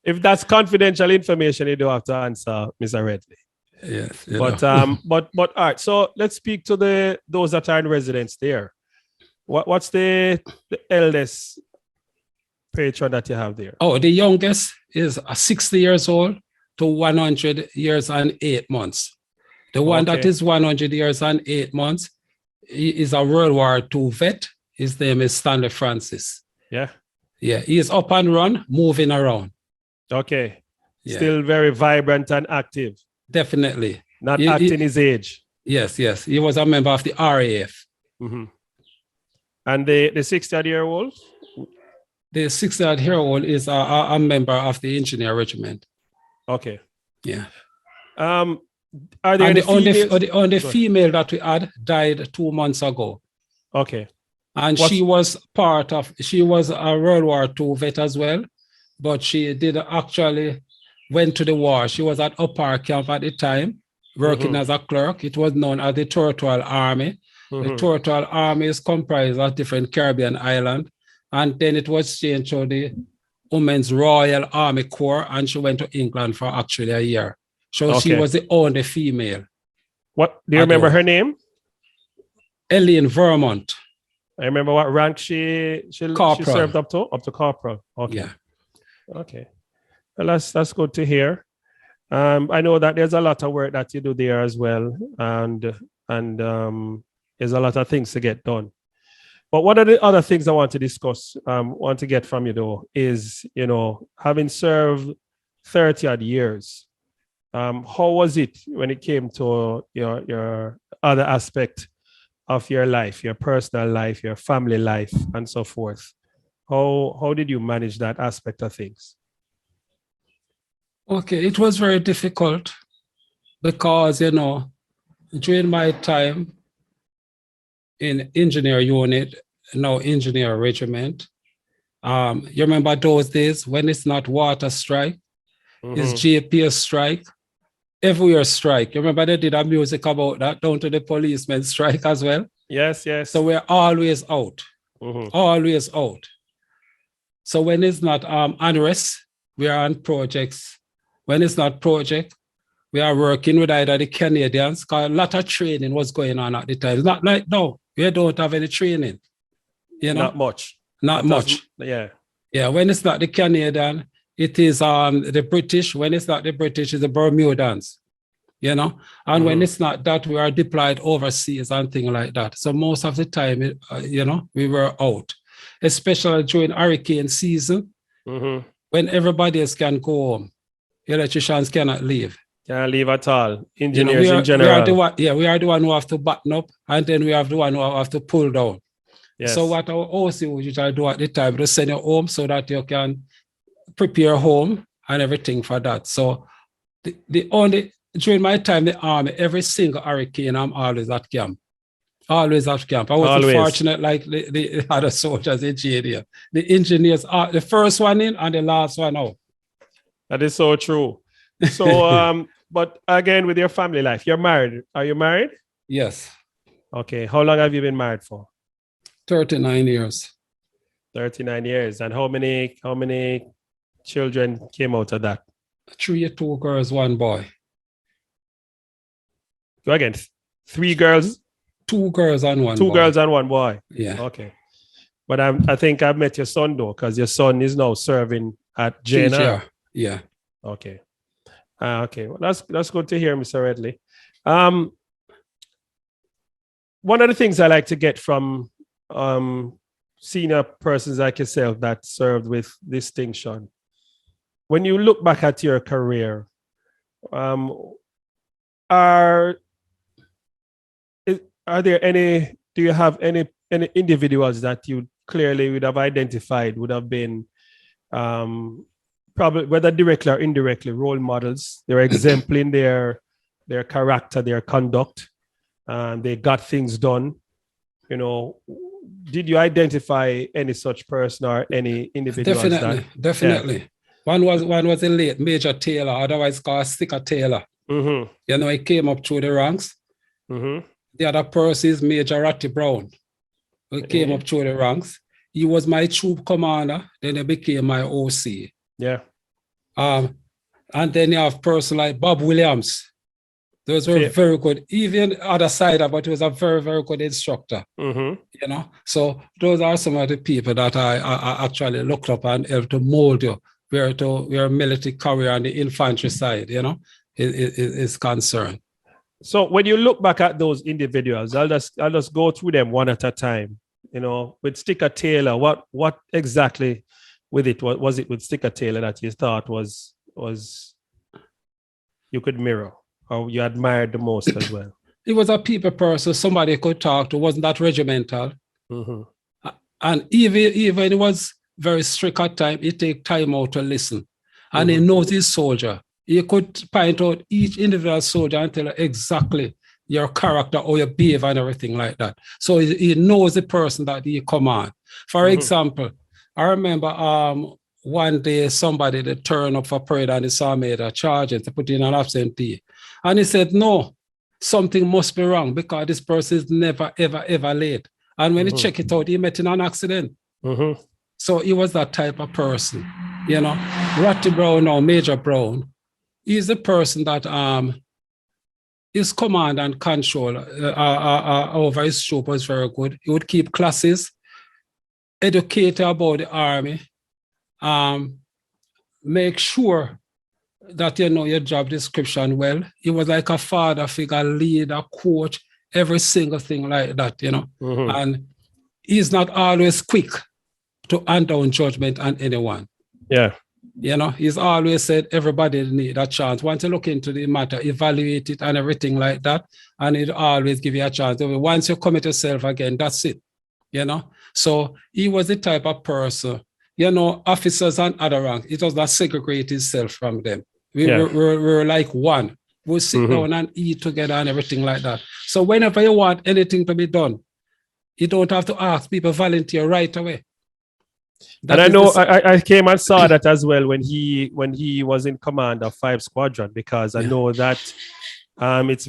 If that's confidential information, you don't have to answer, Mr. Redley.
Yes.
But all right. So let's speak to those that are in residence there. What's the eldest patron that you have there?
Oh, the youngest is 60 years old to 100 years and 8 months. The one that is 100 years and 8 months is a World War II vet. His name is Stanley Francis.
Yeah.
Yeah, he is up and run, moving around.
Okay. Yeah. Still very vibrant and active.
Definitely.
Not acting his age.
Yes. He was a member of the RAF.
And the 60-year-old?
The 60-year-old is a member of the Engineer Regiment.
Okay.
Yeah.
Are there
the only female that we had died 2 months ago.
Okay.
And she was a World War II vet as well, but she did actually went to the war. She was at Upper Camp at the time, working as a clerk. It was known as the Territorial Army. The Territorial Army is comprised of different Caribbean islands. And then it was changed to the Women's Royal Army Corps, and she went to England for actually a year. So she was the only female.
What do you remember her name?
Elaine Vermont.
I remember what rank she served up to corporal. Okay.
Yeah.
Okay. Well, that's good to hear. I know that there's a lot of work that you do there as well, and there's a lot of things to get done. But one of the other things I want to discuss, want to get from you though, is, you know, having served 30 odd years, how was it when it came to your other aspect of your life, your personal life, your family life, and so forth? How did you manage that aspect of things?
Okay, it was very difficult because, you know, during my time in Engineer Unit, now Engineer Regiment, you remember those days when it's not water strike, it's JPS strike, everywhere strike. You remember they did a music about that, down to the policemen strike as well?
Yes, yes.
So we're always out, always out. So when it's not unrest, we are on projects. When it's not project, we are working with either the Canadians, because a lot of training was going on at the time. It's not like, no, we don't have any training. You know?
Not much.
Not much.
Yeah.
Yeah, when it's not the Canadian, it is the British. When it's not the British, it's the Bermudans. You know? And when it's not that, we are deployed overseas and things like that. So most of the time, you know, we were out. Especially during hurricane season, when everybody else can go home. Electricians cannot leave.
Can't leave at all. Engineers in general.
We are the one who have to button up, and then we have the one who have to pull down.
Yes.
So what our OC would usually do at the time, to send you home so that you can prepare home and everything for that. So during my time in the Army, every single hurricane, I'm always at camp. Always at camp. I wasn't fortunate like the other soldiers in JDF. The engineers are the first one in and the last one out.
That is so true. So, but again, with your family life, you're married. Are you married?
Yes.
Okay. How long have you been married for?
39 years.
39 years. And how many children came out of that?
3, 2 girls, 1 boy.
Go again. 3 girls?
2 girls and 1
2
boy.
girls and 1 boy.
Yeah.
Okay. But I think I've met your son though, because your son is now serving at JNR.
Yeah.
Okay. Okay. Well, that's good to hear, Mr. Redley. One of the things I like to get from senior persons like yourself that served with distinction, when you look back at your career, are there any? Do you have any individuals that you clearly would have identified would have been probably, whether directly or indirectly, role models? They're exempling their character, their conduct, and they got things done. You know, did you identify any such person or any individuals?
Definitely. Yeah. One was a late Major Taylor, otherwise called Sticker Taylor. You know, he came up through the ranks. The other person is Major Ratty Brown, who came up through the ranks. He was my troop commander, then he became my OC.
Yeah.
And then you have person like Bob Williams. Those were very good. Even other side, but he was a very, very good instructor. You know, so those are some of the people that I actually looked up and helped to mold you where your military career on the infantry side, you know, is concerned.
So when you look back at those individuals, I'll just go through them one at a time. You know, with Sticker Taylor, what exactly with it was it with Sticker Taylor that you thought was you could mirror or you admired the most as well?
He was a people person, somebody could talk to, wasn't that regimental. And even he was very strict at time, he take time out to listen. And he knows his soldier. He could point out each individual soldier and tell her exactly your character or your behavior and everything like that. So he knows the person that he command. For example, I remember one day somebody that turned up for parade and he saw me at a sergeant to put in an absentee. And he said, no, something must be wrong because this person is never, ever, ever late. And when he checked it out, he met in an accident. So he was that type of person, you know. Ratty Brown now, Major Brown, he's the person that his command and control over his troop was very good. He would keep classes, educate about the army, make sure that you know your job description well. He was like a father figure, leader, coach, every single thing like that, you know. And he's not always quick to hand down judgment on anyone.
Yeah.
You know, he's always said everybody need a chance. Once you look into the matter, evaluate it and everything like that, and it always give you a chance. Once you commit yourself again, that's it. You know, so he was the type of person, you know, officers and other ranks, it does not segregate itself from them. We were like one. We'll sit down and eat together and everything like that. So whenever you want anything to be done, you don't have to ask people, volunteer right away.
And I know I came and saw that as well when he was in command of 5 Squadron, because I know that it's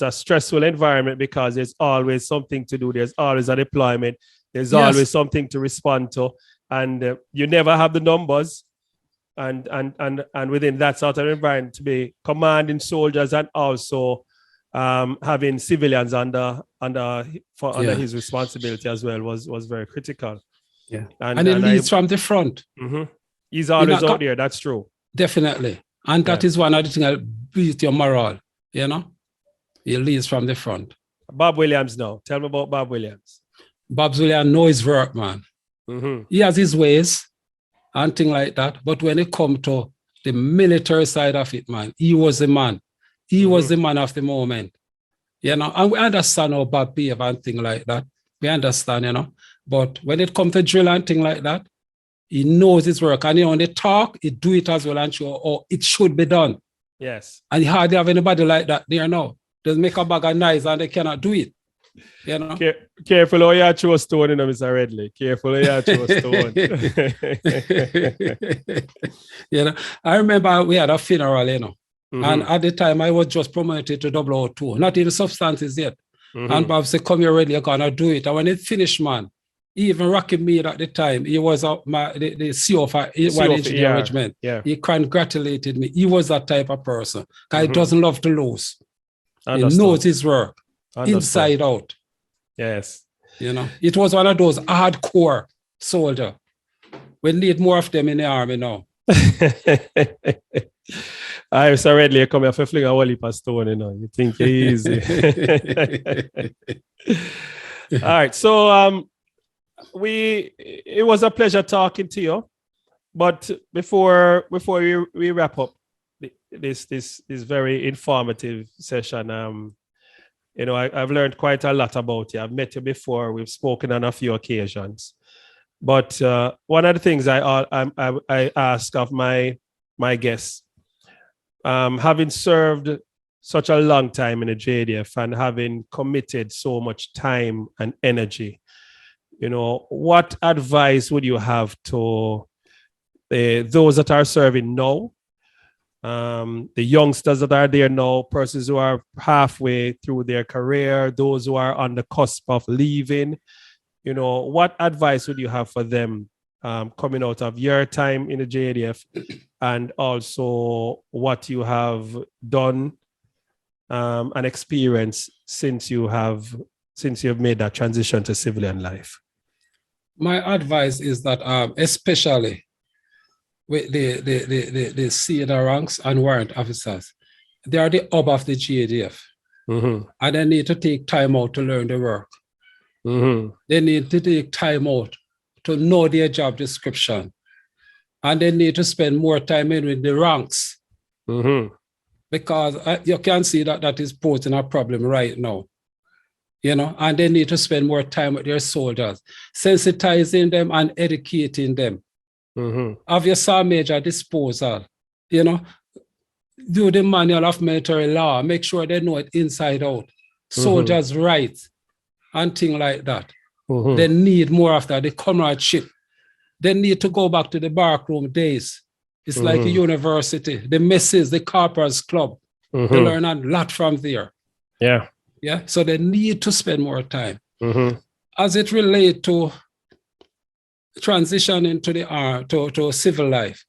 a stressful environment because there's always something to do. There's always a deployment. There's always something to respond to, and you never have the numbers. And within that sort of environment, to be commanding soldiers and also having civilians under his responsibility as well was very critical.
Yeah, and it leads from the front.
He's always out there. That's true.
Definitely, and that is one of the things that builds your morale. You know, he leads from the front.
Bob Williams, now tell me about Bob Williams.
Bob Williams knows his work, man. He has his ways and things like that. But when it comes to the military side of it, man, he was the man. He was the man of the moment. You know, and we understand how Bob behave and things like that. We understand, you know. But when it comes to drill and things like that, he knows his work. And on the talk, he do it as well and show how it should be done.
Yes.
And you hardly have anybody like that there now. Just make a bag of noise and they cannot do it. You know?
Careful how you throw a stone, you know, Mr. Redley. Careful how you throw a stone.
You know, I remember we had a funeral, you know. And at the time, I was just promoted to WO2, not even substances yet. And Bob said, come here, Redley, you're going to do it. And when it finished, man, he even rocked me at the time. He was the CO for one Engineer Regiment. Yeah. He congratulated me. He was that type of person. Guy doesn't love to lose. Understood. He knows his work. Inside out.
Yes.
You know, it was one of those hardcore soldiers. We need more of them in the army now.
I was already come here for fling a whole heap of stone, you know. You think you're easy. All right. So it was a pleasure talking to you. But before we wrap up this very informative session, you know, I've learned quite a lot about you. I've met you before. We've spoken on a few occasions. But one of the things I ask of my guests, having served such a long time in the JDF and having committed so much time and energy, you know, what advice would you have to those that are serving now, the youngsters that are there now, persons who are halfway through their career, those who are on the cusp of leaving? You know, what advice would you have for them coming out of your time in the JDF, and also what you have done and experienced since you've made that transition to civilian life?
My advice is that especially with the senior ranks and warrant officers, they are the hub of the JDF, and they need to take time out to learn the work. They need to take time out to know their job description, and they need to spend more time in with the ranks, because you can see that is posing a problem right now, you know, and they need to spend more time with their soldiers, sensitizing them and educating them. Have your sergeant major disposal, you know, do the manual of military law, make sure they know it inside out. Soldiers' rights and things like that. They need more of that, the comradeship. They need to go back to the backroom days. It's like a university, the messes, the corporals club. They learn a lot from there.
Yeah.
Yeah. So they need to spend more time. As it relates to transition into the to civil life,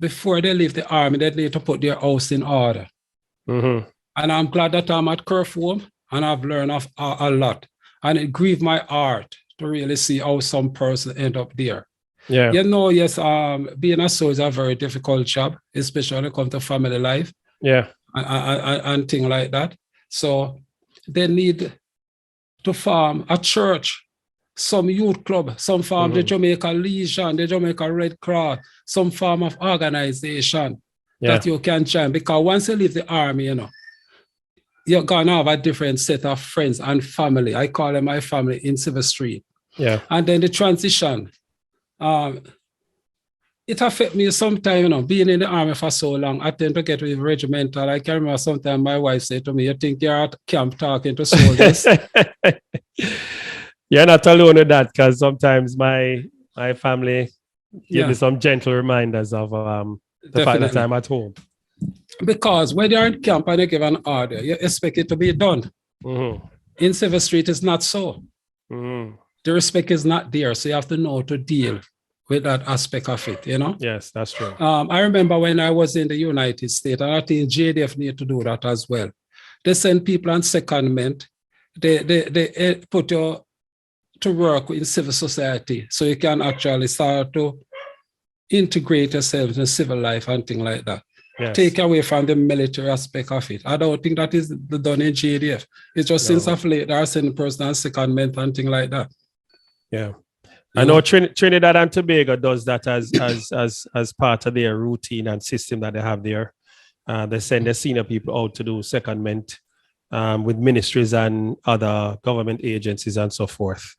before they leave the army, they need to put their house in order. And I'm glad that I'm at Curphey Home and I've learned a lot. And it grieved my heart to really see how some person end up there.
Yeah.
You know, yes, being a soldier is a very difficult job, especially when it comes to family life.
Yeah.
And things like that. So they need to form a church, some youth club, some form the Jamaica Legion, the Jamaica Red Cross, some form of organization that you can join. Because once you leave the army, you know, you're going to have a different set of friends and family. I call them my family in Civil Street.
Yeah.
And then the transition, it affects me sometimes, you know, being in the army for so long. I tend to get with regimental. I can remember sometimes my wife said to me, you think you're at camp talking to soldiers?
You're not alone with that, because sometimes my family give me some gentle reminders of the fact that I'm at home.
Because when you're in camp and you give an order, you expect it to be done. In Civil Street, it's not so. The respect is not there, so you have to know to deal with that aspect of it, you know?
Yes, that's true.
I remember when I was in the United States, and I think JDF need to do that as well. They send people on secondment. They put you to work in civil society so you can actually start to integrate yourself in civil life and things like that. Yes. Take away from the military aspect of it. I don't think that is done in JDF. It's just since of late, they are sending person on secondment and things like that.
Yeah. I know Trinidad and Tobago does that as part of their routine and system that they have there. They send their senior people out to do secondment with ministries and other government agencies and so forth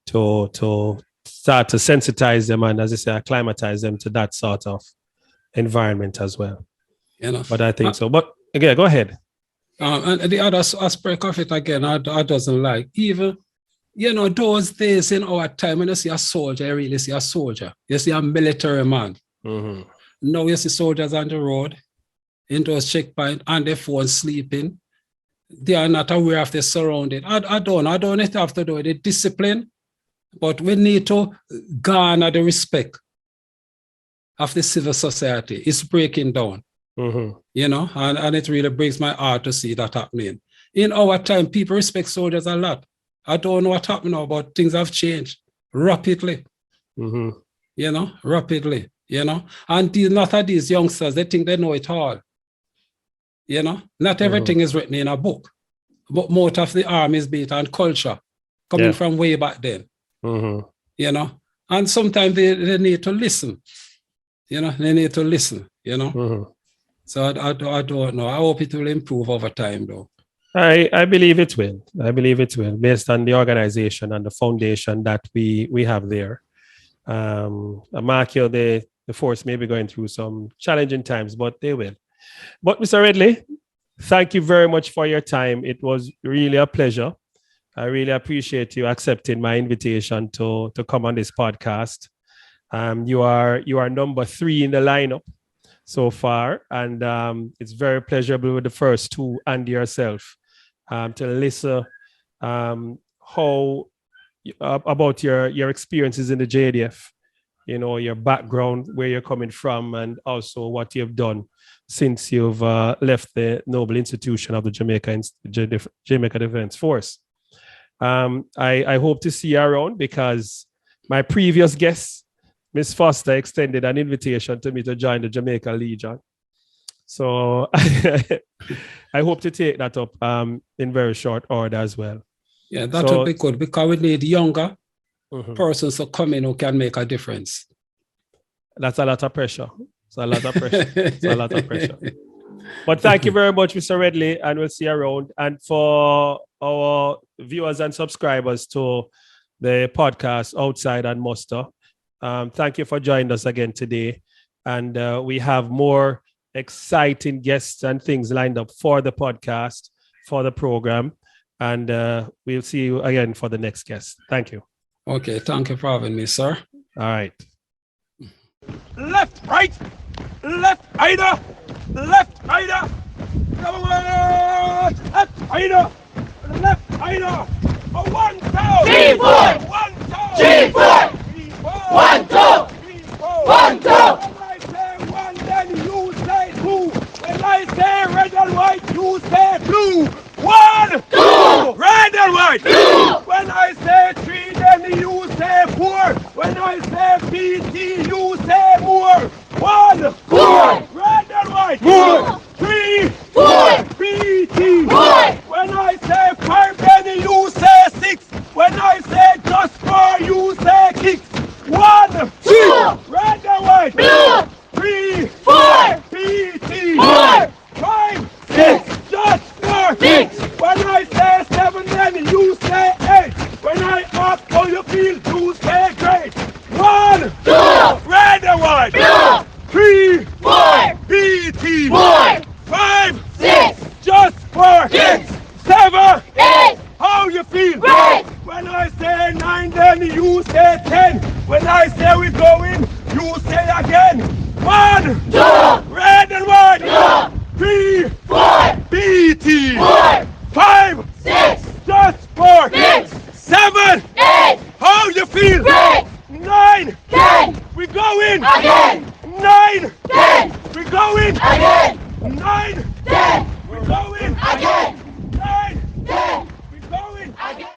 to start to sensitize them and, as I say, acclimatize them to that sort of environment as well. You know, but I think so. But again, go ahead.
And the other aspect of it, again, I doesn't like. Even, you know, those days in our time, when you see a soldier, you really see a soldier. You see a military man. Now you see soldiers on the road, in those checkpoints, on their phone sleeping. They are not aware of their surroundings. I don't have to do with the discipline, but we need to garner the respect of the civil society. It's breaking down. You know, and it really breaks my heart to see that happening. In our time, people respect soldiers a lot. I don't know what happened now, but things have changed rapidly. You know, rapidly, you know. And not of these youngsters, they think they know it all. You know, not everything is written in a book, but most of the army is based on culture coming from way back then. You know, and sometimes they need to listen. You know, they need to listen, you know. So I don't know. I hope it will improve over time, though.
I believe it will. I believe it will, based on the organization and the foundation that we have there. Mark, the force may be going through some challenging times, but they will. But Mr. Redley, thank you very much for your time. It was really a pleasure. I really appreciate you accepting my invitation to come on this podcast. You are number 3 in the lineup so far, and it's very pleasurable with the first 2 and yourself to listen how about your experiences in the JDF, you know, your background, where you're coming from, and also what you've done since you've left the noble institution of the Jamaica Defense Force. I hope to see you around, because my previous guest, Miss Foster, extended an invitation to me to join the Jamaica Legion. So I hope to take that up in very short order as well.
Yeah, that would be good, because we need younger persons to come in who can make a difference.
That's a lot of pressure. It's a lot of pressure. It's a lot of pressure. But thank you very much, Mr. Redley, and we'll see you around. And for our viewers and subscribers to the podcast Outside and Musta, thank you for joining us again today. And we have more exciting guests and things lined up for the podcast, for the program. And we'll see you again for the next guest. Thank you.
Okay, thank you for having me, sir.
All right.
Left, right, left, rider, left, rider, left, rider, left, rider. 1, 2,
G4,
1, 2,
G4, 1, 2, 1, 2.
When I say 1, then you say 2. When I say red and white, you say blue. 1, 2, red and white.
Blue.
When I say 3, then you say 4. When I say BT, you say more. 1,
4,
red and white.
More.
3,
4,
BT.
More.
When I say 5, then you say 6. When I say just 4, you say kicks. 1,
2,
red and white.
Blue.
3,
4,
BT.
4,
5,
6,
just 4.
6.
When I say 7, then you say 8. When I ask how you feel, you say great. 1,
2,
red and white.
Blue.
3,
4,
BT.
4,
5,
6,
just 4.
6,
7,
8,
how you feel?
Great.
When I say 9, then you say 10. When I say we're going, you say again. 1,
2,
red and white.
2,
3,
4,
BT.
4,
5,
6,
just 4.
6,
7,
8,
how you feel?
Great.
9,
10,
we going.
again,
9,
10,
we going.
again,
9,
10,
we going.
again.